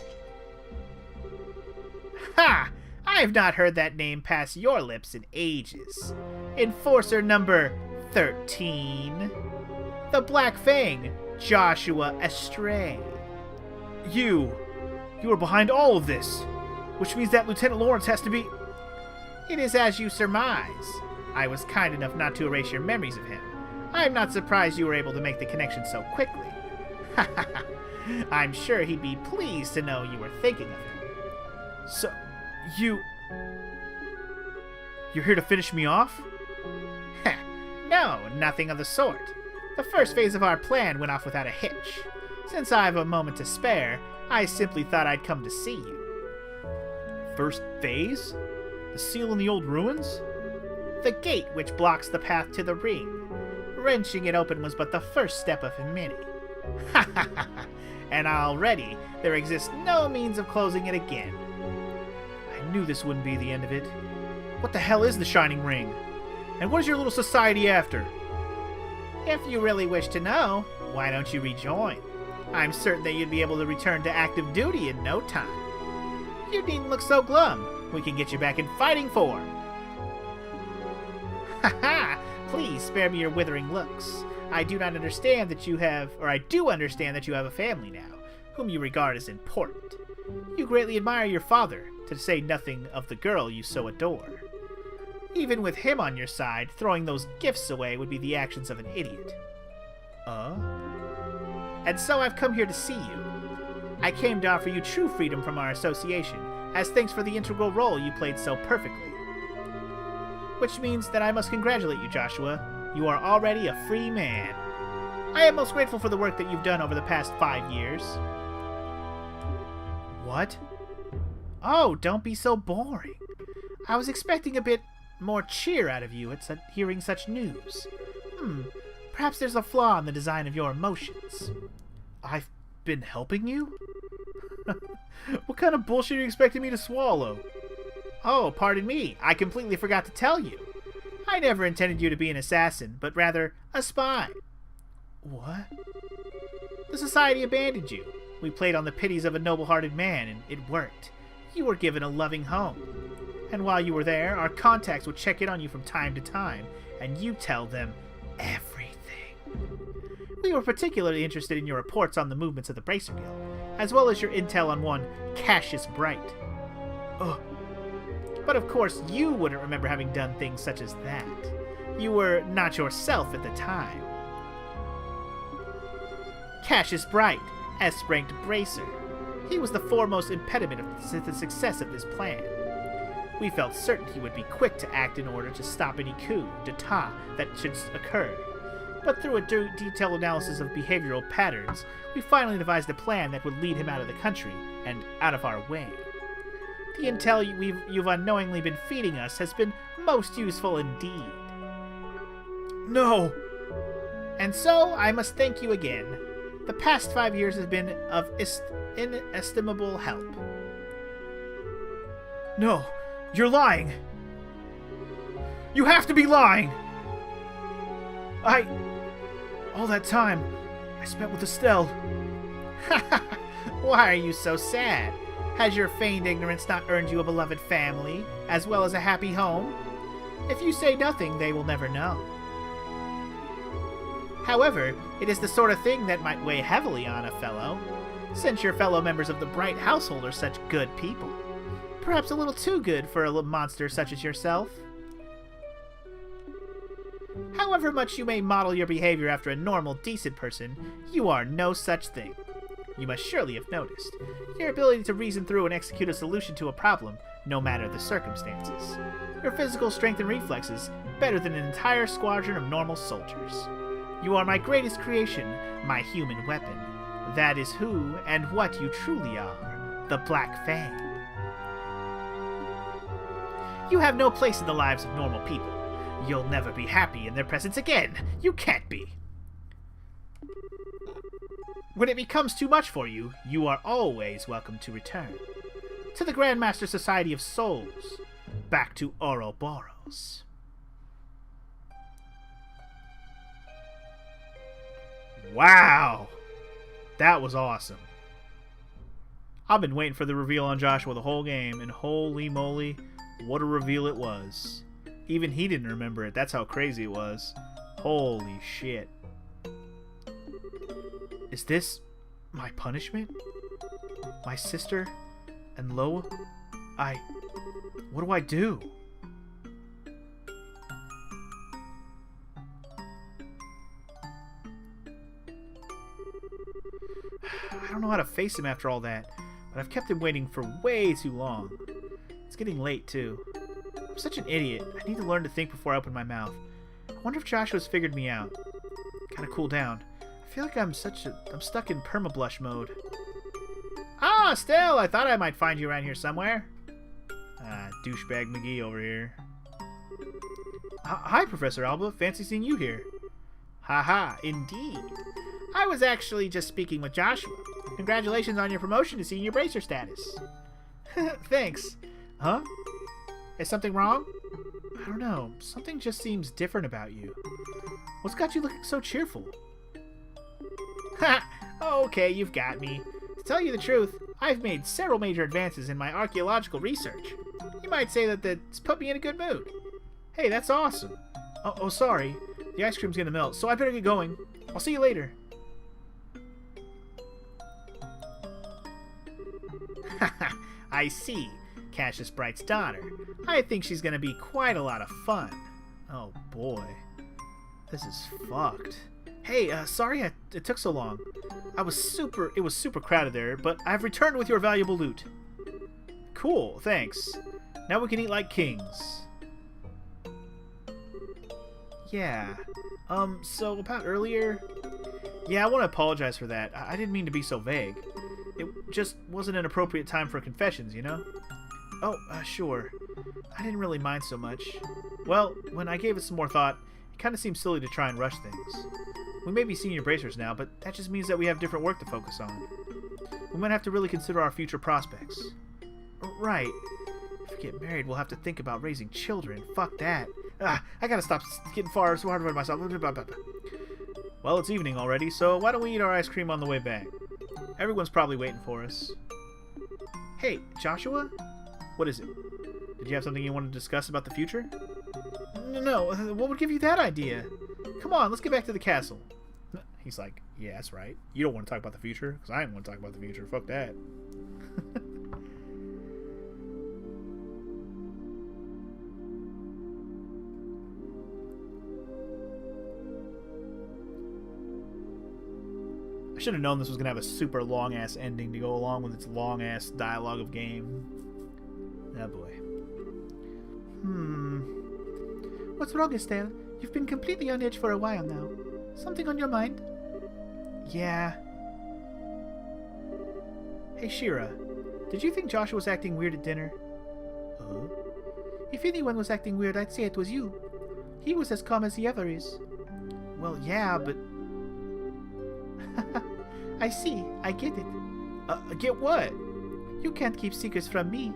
Ha! I have not heard that name pass your lips in ages. Enforcer number 13. The Black Fang, Joshua Astray. You are behind all of this, which means that Lieutenant Lawrence has to be... It is as you surmise. I was kind enough not to erase your memories of him. I am not surprised you were able to make the connection so quickly. I'm sure he'd be pleased to know you were thinking of him. So, You're here to finish me off? Heh, no, nothing of the sort. The first phase of our plan went off without a hitch. Since I have a moment to spare, I simply thought I'd come to see you. First phase? The seal in the old ruins? The gate which blocks the path to the ring. Wrenching it open was but the first step of many. Ha ha ha! And already there exists no means of closing it again. I knew this wouldn't be the end of it. What the hell is the Shining Ring? And what is your little society after? If you really wish to know, why don't you rejoin? I'm certain that you'd be able to return to active duty in no time. You needn't look so glum. We can get you back in fighting form. Ha ha! Please spare me your withering looks. I do understand that you have a family now, whom you regard as important. You greatly admire your father, to say nothing of the girl you so adore. Even with him on your side, throwing those gifts away would be the actions of an idiot. And so I've come here to see you. I came to offer you true freedom from our association, as thanks for the integral role you played so perfectly. Which means that I must congratulate you, Joshua. You are already a free man. I am most grateful for the work that you've done over the past 5 years. What? Oh, don't be so boring. I was expecting a bit more cheer out of you at hearing such news. Perhaps there's a flaw in the design of your emotions. I've been helping you? What kind of bullshit are you expecting me to swallow? Oh, pardon me. I completely forgot to tell you. I never intended you to be an assassin, but rather a spy. What? The society abandoned you. We played on the pities of a noble-hearted man, and it worked. You were given a loving home. And while you were there, our contacts would check in on you from time to time, and you tell them everything. We were particularly interested in your reports on the movements of the Bracer Guild, as well as your intel on one Cassius Bright. Ugh. But of course, you wouldn't remember having done things such as that. You were not yourself at the time. Cassius Bright, S-ranked Bracer. He was the foremost impediment to the success of this plan. We felt certain he would be quick to act in order to stop any coup d'etat that should occur. But through a detailed analysis of behavioral patterns, we finally devised a plan that would lead him out of the country and out of our way. The intel you've unknowingly been feeding us has been most useful indeed. No! And so, I must thank you again. The past 5 years have been of inestimable help. No, you're lying! You have to be lying! All that time, I spent with Estelle. Why are you so sad? Has your feigned ignorance not earned you a beloved family, as well as a happy home? If you say nothing, they will never know. However, it is the sort of thing that might weigh heavily on a fellow, since your fellow members of the Bright household are such good people. Perhaps a little too good for a monster such as yourself. However much you may model your behavior after a normal, decent person, you are no such thing. You must surely have noticed your ability to reason through and execute a solution to a problem, no matter the circumstances. Your physical strength and reflexes, better than an entire squadron of normal soldiers. You are my greatest creation, my human weapon. That is who and what you truly are, the Black Fang. You have no place in the lives of normal people. You'll never be happy in their presence again. You can't be. When it becomes too much for you, you are always welcome to return. To the Grandmaster Society of Souls. Back to Ouroboros. Wow! That was awesome. I've been waiting for the reveal on Joshua the whole game, and holy moly, what a reveal it was. Even he didn't remember it. That's how crazy it was. Holy shit. Is this my punishment? My sister and Loa? What do I do? I don't know how to face him after all that, but I've kept him waiting for way too long. It's getting late, too. I'm such an idiot. I need to learn to think before I open my mouth. I wonder if Joshua's figured me out. Gotta cool down. I feel like I'm stuck in permablush mode. Ah, Estelle! I thought I might find you around here somewhere. Douchebag McGee over here. Hi, Professor Alba. Fancy seeing you here. Haha, indeed. I was actually just speaking with Joshua. Congratulations on your promotion to senior bracer status. Thanks. Huh? Is something wrong? I don't know. Something just seems different about you. What's got you looking so cheerful? Ha! Okay, you've got me. To tell you the truth, I've made several major advances in my archaeological research. You might say that that's put me in a good mood. Hey, that's awesome. Oh, sorry. The ice cream's gonna melt, so I better get going. I'll see you later. Haha, I see. Cassius Bright's daughter. I think she's gonna be quite a lot of fun. Oh boy. This is fucked. Hey, sorry it took so long. It was super crowded there, but I've returned with your valuable loot. Cool, thanks. Now we can eat like kings. Yeah. So about earlier... Yeah, I want to apologize for that. I didn't mean to be so vague. It just wasn't an appropriate time for confessions, you know? Oh, sure. I didn't really mind so much. Well, when I gave it some more thought, it kind of seemed silly to try and rush things. We may be senior bracers now, but that just means that we have different work to focus on. We might have to really consider our future prospects. Right. If we get married, we'll have to think about raising children. Fuck that. I gotta stop getting so hard for myself. Well, it's evening already, so why don't we eat our ice cream on the way back? Everyone's probably waiting for us. Hey, Joshua? What is it? Did you have something you wanted to discuss about the future? No, what would give you that idea? Come on, let's get back to the castle. He's like, yeah, that's right. You don't want to talk about the future, because I didn't want to talk about the future. Fuck that. I should have known this was going to have a super long-ass ending to go along with its long-ass dialogue of game. Oh boy. What's wrong, Estelle? You've been completely on edge for a while now. Something on your mind? Yeah. Hey, Shira. Did you think Joshua was acting weird at dinner? If anyone was acting weird, I'd say it was you. He was as calm as he ever is. Well, yeah, but... I see. I get it. Get what? You can't keep secrets from me.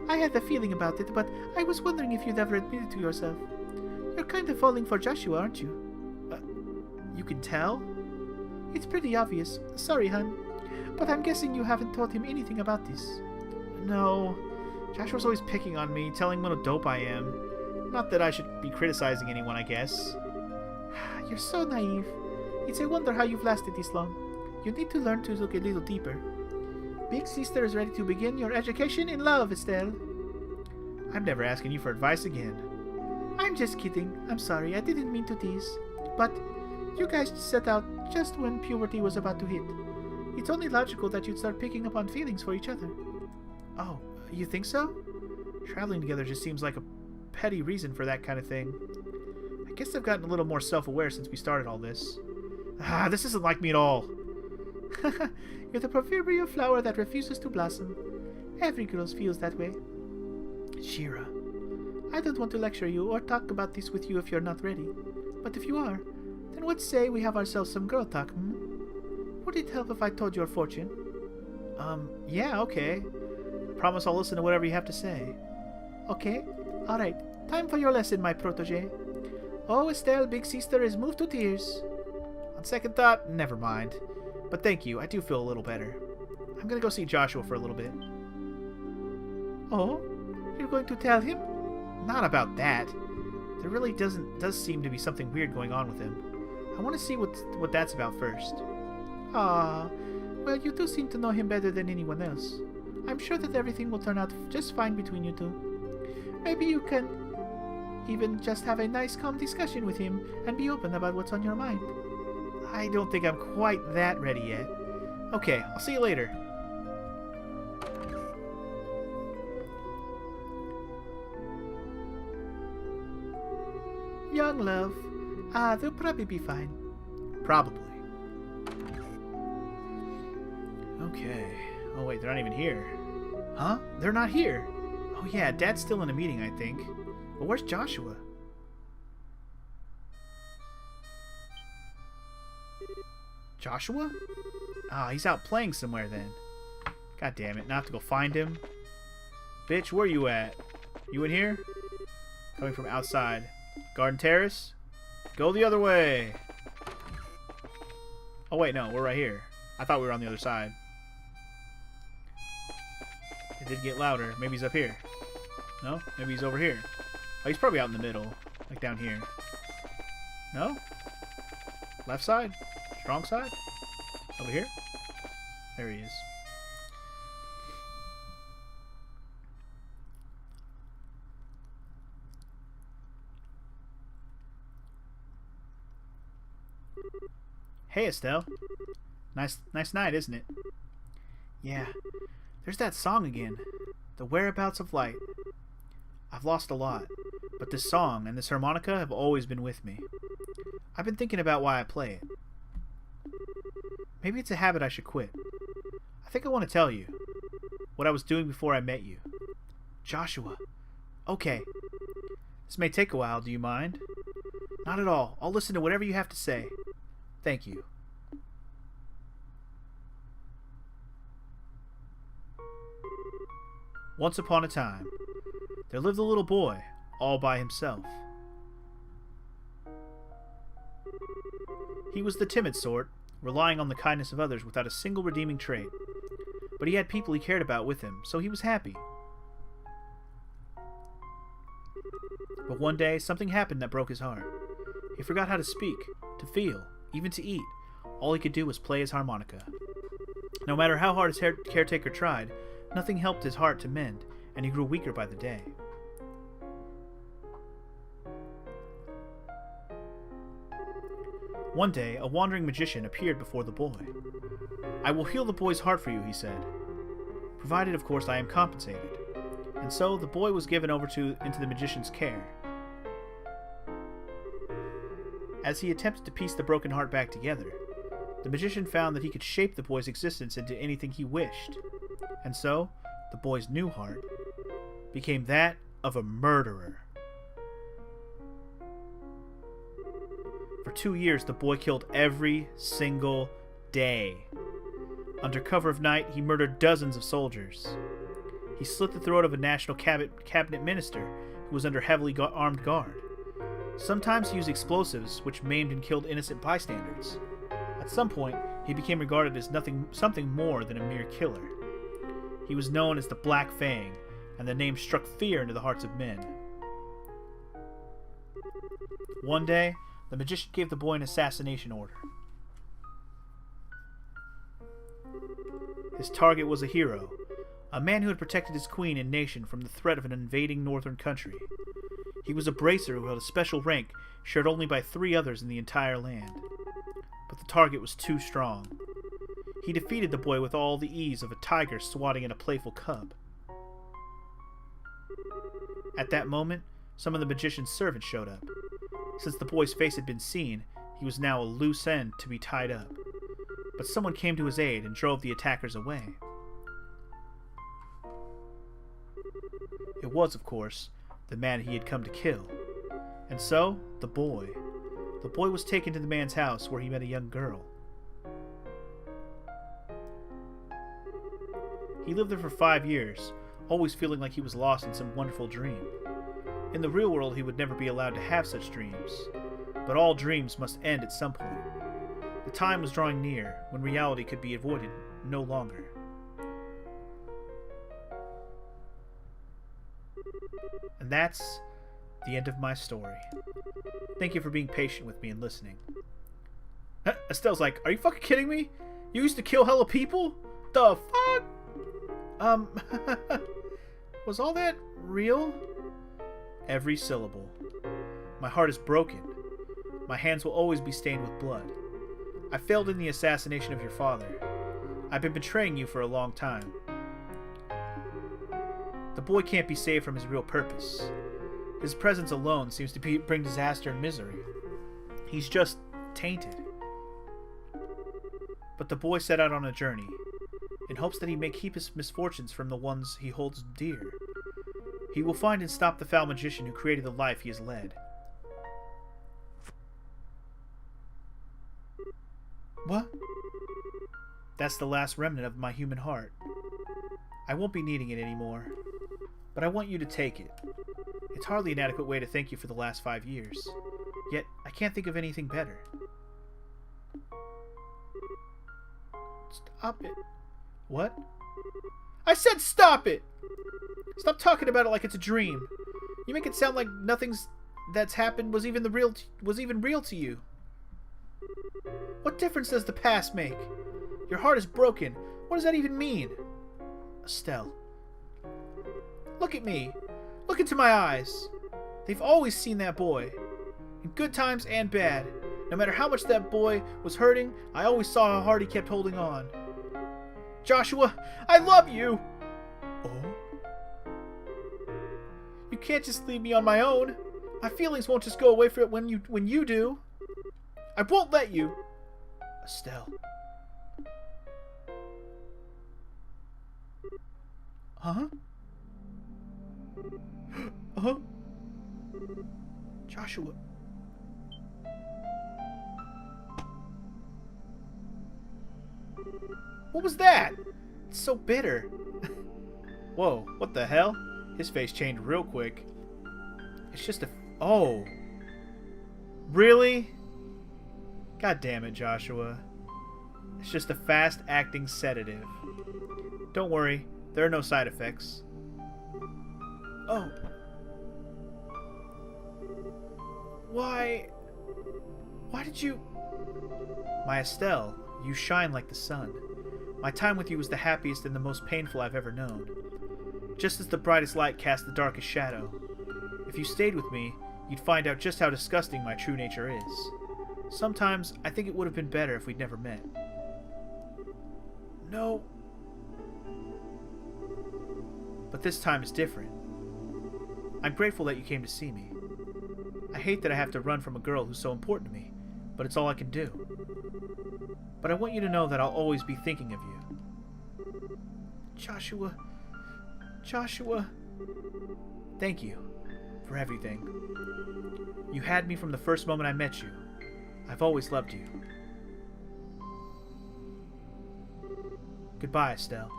I had a feeling about it, but I was wondering if you'd ever admit it to yourself. You're kind of falling for Joshua, aren't you? You can tell? It's pretty obvious. Sorry, hun. But I'm guessing you haven't told him anything about this. No. Joshua's always picking on me, telling what a dope I am. Not that I should be criticizing anyone, I guess. You're so naive. It's a wonder how you've lasted this long. You need to learn to look a little deeper. Big Sister is ready to begin your education in love, Estelle. I'm never asking you for advice again. I'm just kidding. I'm sorry. I didn't mean to tease. But you guys set out just when puberty was about to hit. It's only logical that you'd start picking up on feelings for each other. Oh, you think so? Traveling together just seems like a petty reason for that kind of thing. I guess I've gotten a little more self-aware since we started all this. This isn't like me at all. You're the proverbial flower that refuses to blossom. Every girl feels that way. Shira. I don't want to lecture you or talk about this with you if you're not ready. But if you are, then what say we have ourselves some girl talk, Would it help if I told your fortune? Yeah, okay. I promise I'll listen to whatever you have to say. Okay? Alright. Time for your lesson, my protege. Oh, Estelle, Big Sister is moved to tears. On second thought, never mind. But thank you, I do feel a little better. I'm gonna go see Joshua for a little bit. Oh? You're going to tell him? Not about that. There really does seem to be something weird going on with him. I want to see what that's about first. Ah, well, you do seem to know him better than anyone else. I'm sure that everything will turn out just fine between you two. Maybe you can even just have a nice, calm discussion with him and be open about what's on your mind. I don't think I'm quite that ready yet. Okay, I'll see you later. young, love. They'll probably be fine. Probably. Okay. Oh, wait, they're not even here. Huh? They're not here. Oh, yeah, Dad's still in a meeting, I think. But where's Joshua? Joshua? Ah, he's out playing somewhere then. God damn it, now I have to go find him. Bitch, where you at? You in here? Coming from outside. Garden Terrace? Go the other way. Oh, wait, no, we're right here. I thought we were on the other side. It did get louder. Maybe he's up here. No? Maybe he's over here. Oh, he's probably out in the middle. Like down here. No? Left side? Strong side? Over here? There he is. Hey, Estelle. Nice night, isn't it? Yeah. There's that song again. The Whereabouts of Light. I've lost a lot, but this song and this harmonica have always been with me. I've been thinking about why I play it. Maybe it's a habit I should quit. I think I want to tell you what I was doing before I met you. Joshua. Okay. This may take a while, do you mind? Not at all. I'll listen to whatever you have to say. Thank you. Once upon a time, there lived a little boy all by himself. He was the timid sort, relying on the kindness of others without a single redeeming trait. But he had people he cared about with him, so he was happy. But one day, something happened that broke his heart. He forgot how to speak, to feel, even to eat. All he could do was play his harmonica. No matter how hard his caretaker tried, nothing helped his heart to mend, and he grew weaker by the day. One day, a wandering magician appeared before the boy. I will heal the boy's heart for you, he said, provided, of course, I am compensated. And so the boy was given over into the magician's care. As he attempted to piece the broken heart back together, the magician found that he could shape the boy's existence into anything he wished. And so, the boy's new heart became that of a murderer. For 2 years, the boy killed every single day. Under cover of night, he murdered dozens of soldiers. He slit the throat of a national cabinet minister who was under heavily armed guard. Sometimes he used explosives, which maimed and killed innocent bystanders. At some point, he became regarded as something more than a mere killer. He was known as the Black Fang, and the name struck fear into the hearts of men. One day, the magician gave the boy an assassination order. His target was a hero, a man who had protected his queen and nation from the threat of an invading northern country. He was a bracer who held a special rank shared only by 3 others in the entire land. But the target was too strong. He defeated the boy with all the ease of a tiger swatting at a playful cub. At that moment, some of the magician's servants showed up. Since the boy's face had been seen, he was now a loose end to be tied up. But someone came to his aid and drove the attackers away. It was, of course, the man he had come to kill. And so, the boy was taken to the man's house where he met a young girl. He lived there for 5 years, always feeling like he was lost in some wonderful dream. In the real world, he would never be allowed to have such dreams. But all dreams must end at some point. The time was drawing near when reality could be avoided no longer. And that's the end of my story. Thank you for being patient with me and listening. Estelle's like, are you fucking kidding me? You used to kill hella people? The fuck? Was all that real? Every syllable. My heart is broken. My hands will always be stained with blood. I failed in the assassination of your father. I've been betraying you for a long time. The boy can't be saved from his real purpose. His presence alone seems to bring disaster and misery. He's just tainted. But the boy set out on a journey, in hopes that he may keep his misfortunes from the ones he holds dear. He will find and stop the foul magician who created the life he has led. What? That's the last remnant of my human heart. I won't be needing it anymore, but I want you to take it. It's hardly an adequate way to thank you for the last 5 years, yet I can't think of anything better. Stop it. What? I said stop it! Stop talking about it like it's a dream. You make it sound like nothing's that's happened was even real to you. What difference does the past make? Your heart is broken. What does that even mean? Estelle. Look at me. Look into my eyes. They've always seen that boy. In good times and bad. No matter how much that boy was hurting, I always saw how hard he kept holding on. Joshua, I love you! Oh? You can't just leave me on my own. My feelings won't just go away for it when you do. I won't let you. Estelle. Huh? Huh? Joshua. What was that? It's so bitter. Whoa, what the hell? His face changed real quick. It's just a... Oh. Really? God damn it, Joshua. It's just a fast-acting sedative. Don't worry, there are no side effects. Oh. Why did you... My Estelle, you shine like the sun. My time with you was the happiest and the most painful I've ever known. Just as the brightest light casts the darkest shadow. If you stayed with me, you'd find out just how disgusting my true nature is. Sometimes, I think it would have been better if we'd never met. No. But this time is different. I'm grateful that you came to see me. I hate that I have to run from a girl who's so important to me, but it's all I can do. But I want you to know that I'll always be thinking of you. Joshua. Thank you for everything. You had me from the first moment I met you. I've always loved you. Goodbye, Estelle.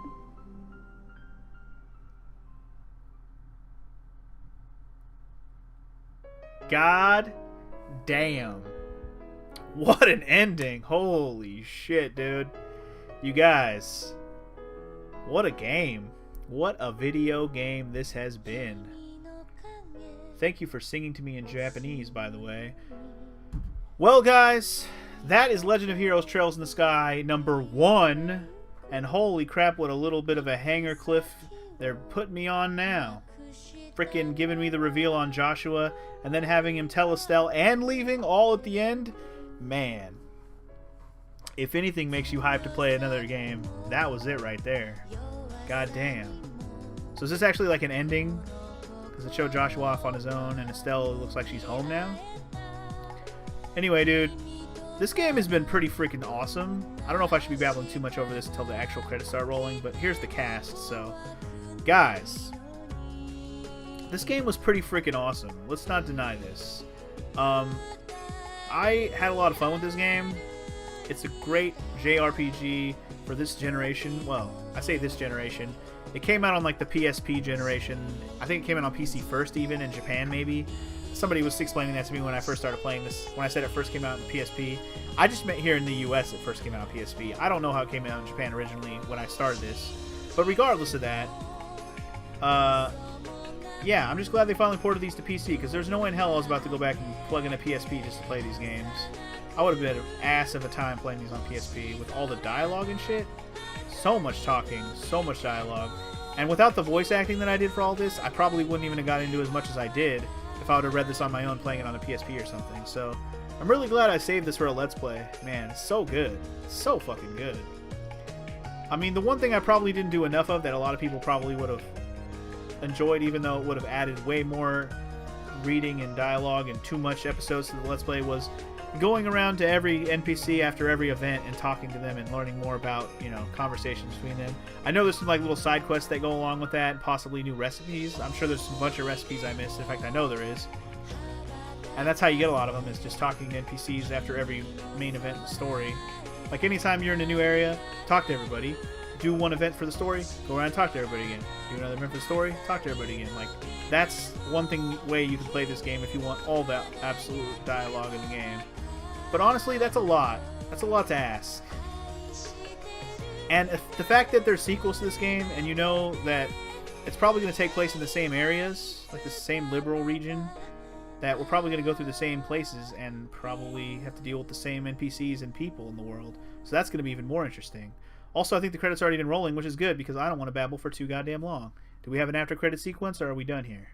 God damn. What an ending. Holy shit, dude. You guys. What a game. What a video game this has been. Thank you for singing to me in Japanese, by the way. Well, guys, that is Legend of Heroes Trails in the Sky #1. And holy crap, what a little bit of a hanger cliff they're putting me on now. Frickin' giving me the reveal on Joshua, and then having him tell Estelle and leaving all at the end. Man. If anything makes you hyped to play another game, that was it right there. God damn. So is this actually like an ending? Because it showed Joshua off on his own, and Estelle looks like she's home now? Anyway, dude, this game has been pretty freaking awesome. I don't know if I should be babbling too much over this until the actual credits start rolling, but here's the cast. So, guys, this game was pretty freaking awesome. Let's not deny this. I had a lot of fun with this game. It's a great JRPG for this generation. Well, I say this generation. It came out on like the PSP generation. I think it came out on PC first, even in Japan maybe. Somebody was explaining that to me when I first started playing this. When I said it first came out in PSP, I just meant here in the US it first came out on PSP. I don't know how it came out in Japan originally when I started this. But regardless of that, yeah, I'm just glad they finally ported these to PC, because there's no way in hell I was about to go back and plug in a PSP just to play these games. I would have been an ass of a time playing these on PSP with all the dialogue and shit. So much talking, so much dialogue. And without the voice acting that I did for all this, I probably wouldn't even have got into as much as I did if I would have read this on my own playing it on a PSP or something. So I'm really glad I saved this for a Let's Play. Man, it's so good. It's so fucking good. I mean, the one thing I probably didn't do enough of that a lot of people probably would have enjoyed, even though it would have added way more reading and dialogue and too much episodes to the Let's Play was going around to every NPC after every event and talking to them and learning more about, you know, conversations between them. I know there's some like little side quests that go along with that and possibly new recipes. I'm sure there's a bunch of recipes I missed. In fact, I know there is. And that's how you get a lot of them, is just talking to NPCs after every main event in the story. Like anytime you're in a new area, talk to everybody. Do one event for the story, go around and talk to everybody again. Do another event for the story, talk to everybody again. Like, that's one way you can play this game if you want all that absolute dialogue in the game. But honestly, that's a lot. That's a lot to ask. And the fact that there's sequels to this game, and you know that it's probably going to take place in the same areas, like the same liberal region, that we're probably going to go through the same places and probably have to deal with the same NPCs and people in the world. So that's going to be even more interesting. Also, I think the credits are already been rolling, which is good because I don't want to babble for too goddamn long. Do we have an after credit sequence, or are we done here?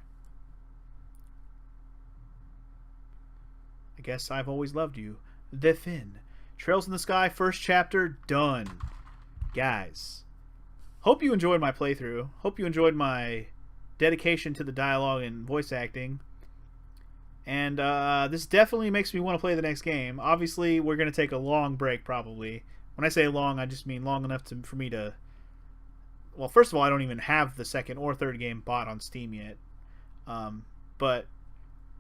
I guess I've always loved you. The Fin. Trails in the Sky, first chapter, done. Guys, hope you enjoyed my playthrough. Hope you enjoyed my dedication to the dialogue and voice acting. And this definitely makes me want to play the next game. Obviously, we're going to take a long break, probably. When I say long, I just mean long enough for me to... Well, first of all, I don't even have the second or third game bought on Steam yet. But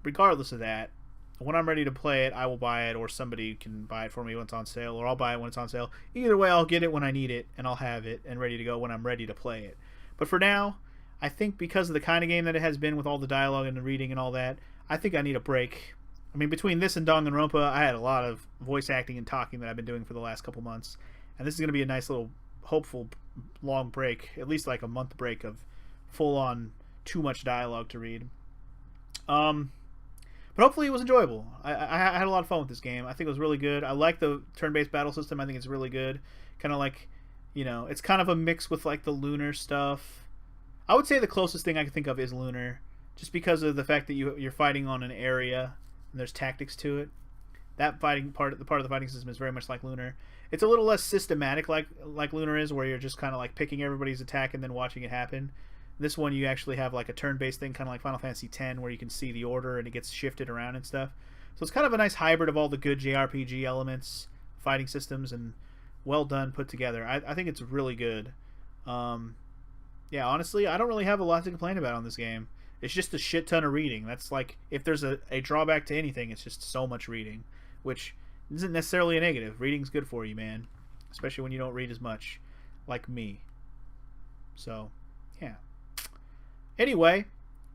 regardless of that, when I'm ready to play it, I will buy it, or somebody can buy it for me when it's on sale, or I'll buy it when it's on sale. Either way, I'll get it when I need it, and I'll have it and ready to go when I'm ready to play it. But for now, I think because of the kind of game that it has been with all the dialogue and the reading and all that, I think I need a break. I mean, between this and Danganronpa, I had a lot of voice acting and talking that I've been doing for the last couple months. And this is going to be a nice little, hopeful, long break. At least like a month break of full-on, too much dialogue to read. But hopefully it was enjoyable. I had a lot of fun with this game. I think it was really good. I like the turn-based battle system. I think it's really good. Kind of like, you know, it's kind of a mix with like the Lunar stuff. I would say the closest thing I can think of is Lunar. Just because of the fact that you're fighting on an area and there's tactics to it. That fighting part, the part of the fighting system is very much like Lunar. It's a little less systematic like Lunar is, where you're just kind of like picking everybody's attack and then watching it happen. This one you actually have like a turn-based thing, kind of like Final Fantasy X, where you can see the order and it gets shifted around and stuff. So it's kind of a nice hybrid of all the good JRPG elements, fighting systems, and well done, put together. I think it's really good. Yeah, honestly, I don't really have a lot to complain about on this game. It's just a shit ton of reading. That's like, if there's a drawback to anything, it's just so much reading, which isn't necessarily a negative. Reading's good for you, man, especially when you don't read as much, like me. So, yeah. Anyway,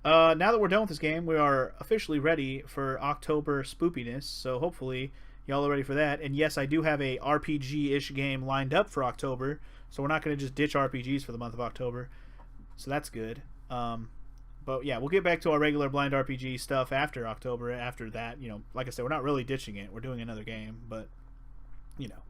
now that we're done with this game, we are officially ready for October spoopiness, so hopefully y'all are ready for that. And yes, I do have a RPG-ish game lined up for October, so we're not going to just ditch RPGs for the month of October, so that's good. But yeah, we'll get back to our regular blind RPG stuff after October. After that, you know, like I said, we're not really ditching it. We're doing another game, but, you know,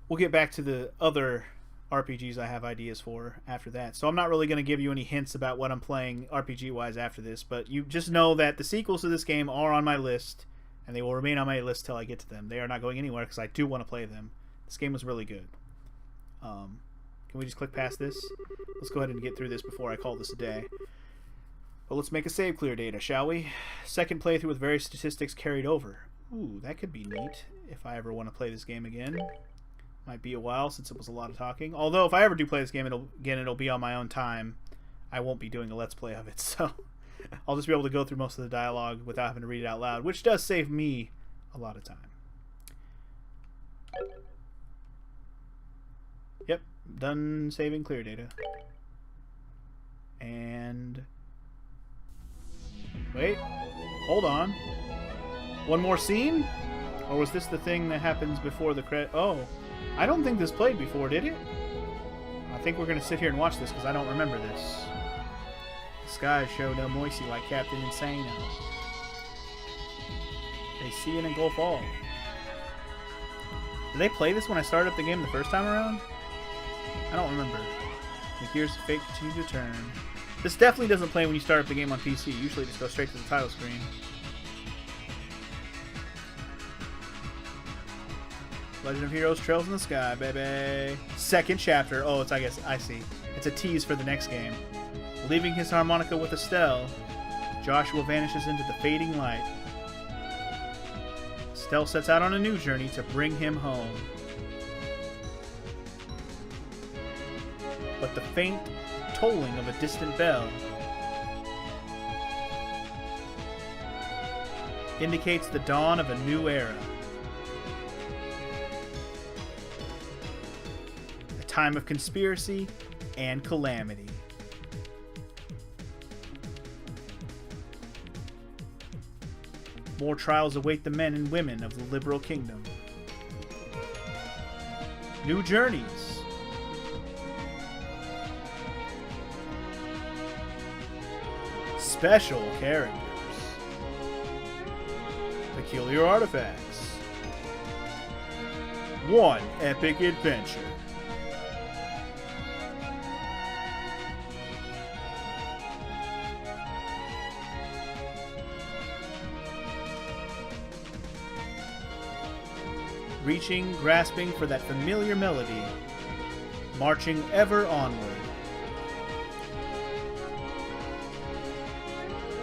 we'll get back to the other RPGs I have ideas for after that. So I'm not really going to give you any hints about what I'm playing RPG-wise after this, but you just know that the sequels to this game are on my list, and they will remain on my list till I get to them. They are not going anywhere because I do want to play them. This game was really good. Can we just click past this? Let's go ahead and get through this before I call this a day. But let's make a save clear data, shall we? Second playthrough with various statistics carried over. Ooh, that could be neat if I ever want to play this game again. Might be a while since it was a lot of talking. Although if I ever do play this game, it'll be on my own time. I won't be doing a let's play of it, so I'll just be able to go through most of the dialogue without having to read it out loud, which does save me a lot of time. Yep, done saving clear data. And wait, hold on. One more scene? Or was this the thing that happens before the credit? Oh, I don't think this played before, did it? I think we're going to sit here and watch this because I don't remember this. The skies show no moisty like Captain Insano. They see and engulf all. Did they play this when I started up the game the first time around? I don't remember. The gears of fate continue to turn. This definitely doesn't play when you start up the game on PC. Usually just go straight to the title screen. Legend of Heroes Trails in the Sky, baby. Second chapter. Oh, it's, I guess, I see. It's a tease for the next game. Leaving his harmonica with Estelle. Joshua vanishes into the fading light. Estelle sets out on a new journey to bring him home. But the faint tolling of a distant bell indicates the dawn of a new era. A time of conspiracy and calamity. More trials await the men and women of the liberal kingdom. New journeys. Special characters. Peculiar artifacts. One epic adventure. Reaching, grasping for that familiar melody, marching ever onward.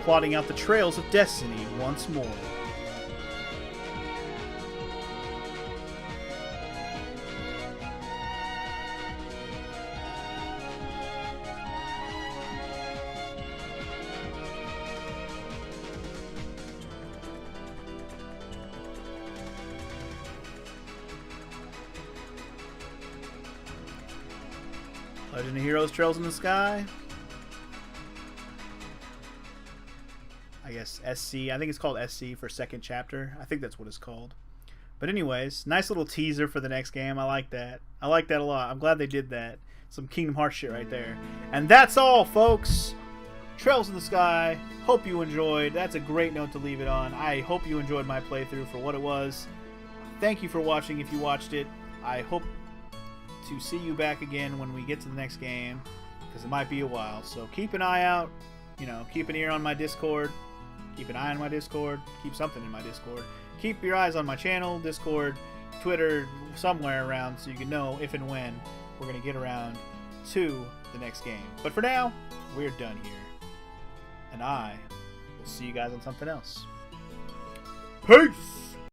Plotting out the trails of destiny once more. Legend of Heroes Trails in the Sky. I guess SC. I think it's called SC for second chapter. I think that's what it's called. But anyways, nice little teaser for the next game. I like that. I like that a lot. I'm glad they did that. Some Kingdom Hearts shit right there. And that's all, folks. Trails in the Sky. Hope you enjoyed. That's a great note to leave it on. I hope you enjoyed my playthrough for what it was. Thank you for watching if you watched it. I hope to see you back again when we get to the next game, because it might be a while. So keep an eye out. Keep an ear on my Discord. Keep an eye on my Discord. Keep something in my Discord. Keep your eyes on my channel, Discord, Twitter, somewhere around, so you can know if and when we're going to get around to the next game. But for now, we're done here. And I will see you guys on something else. Peace!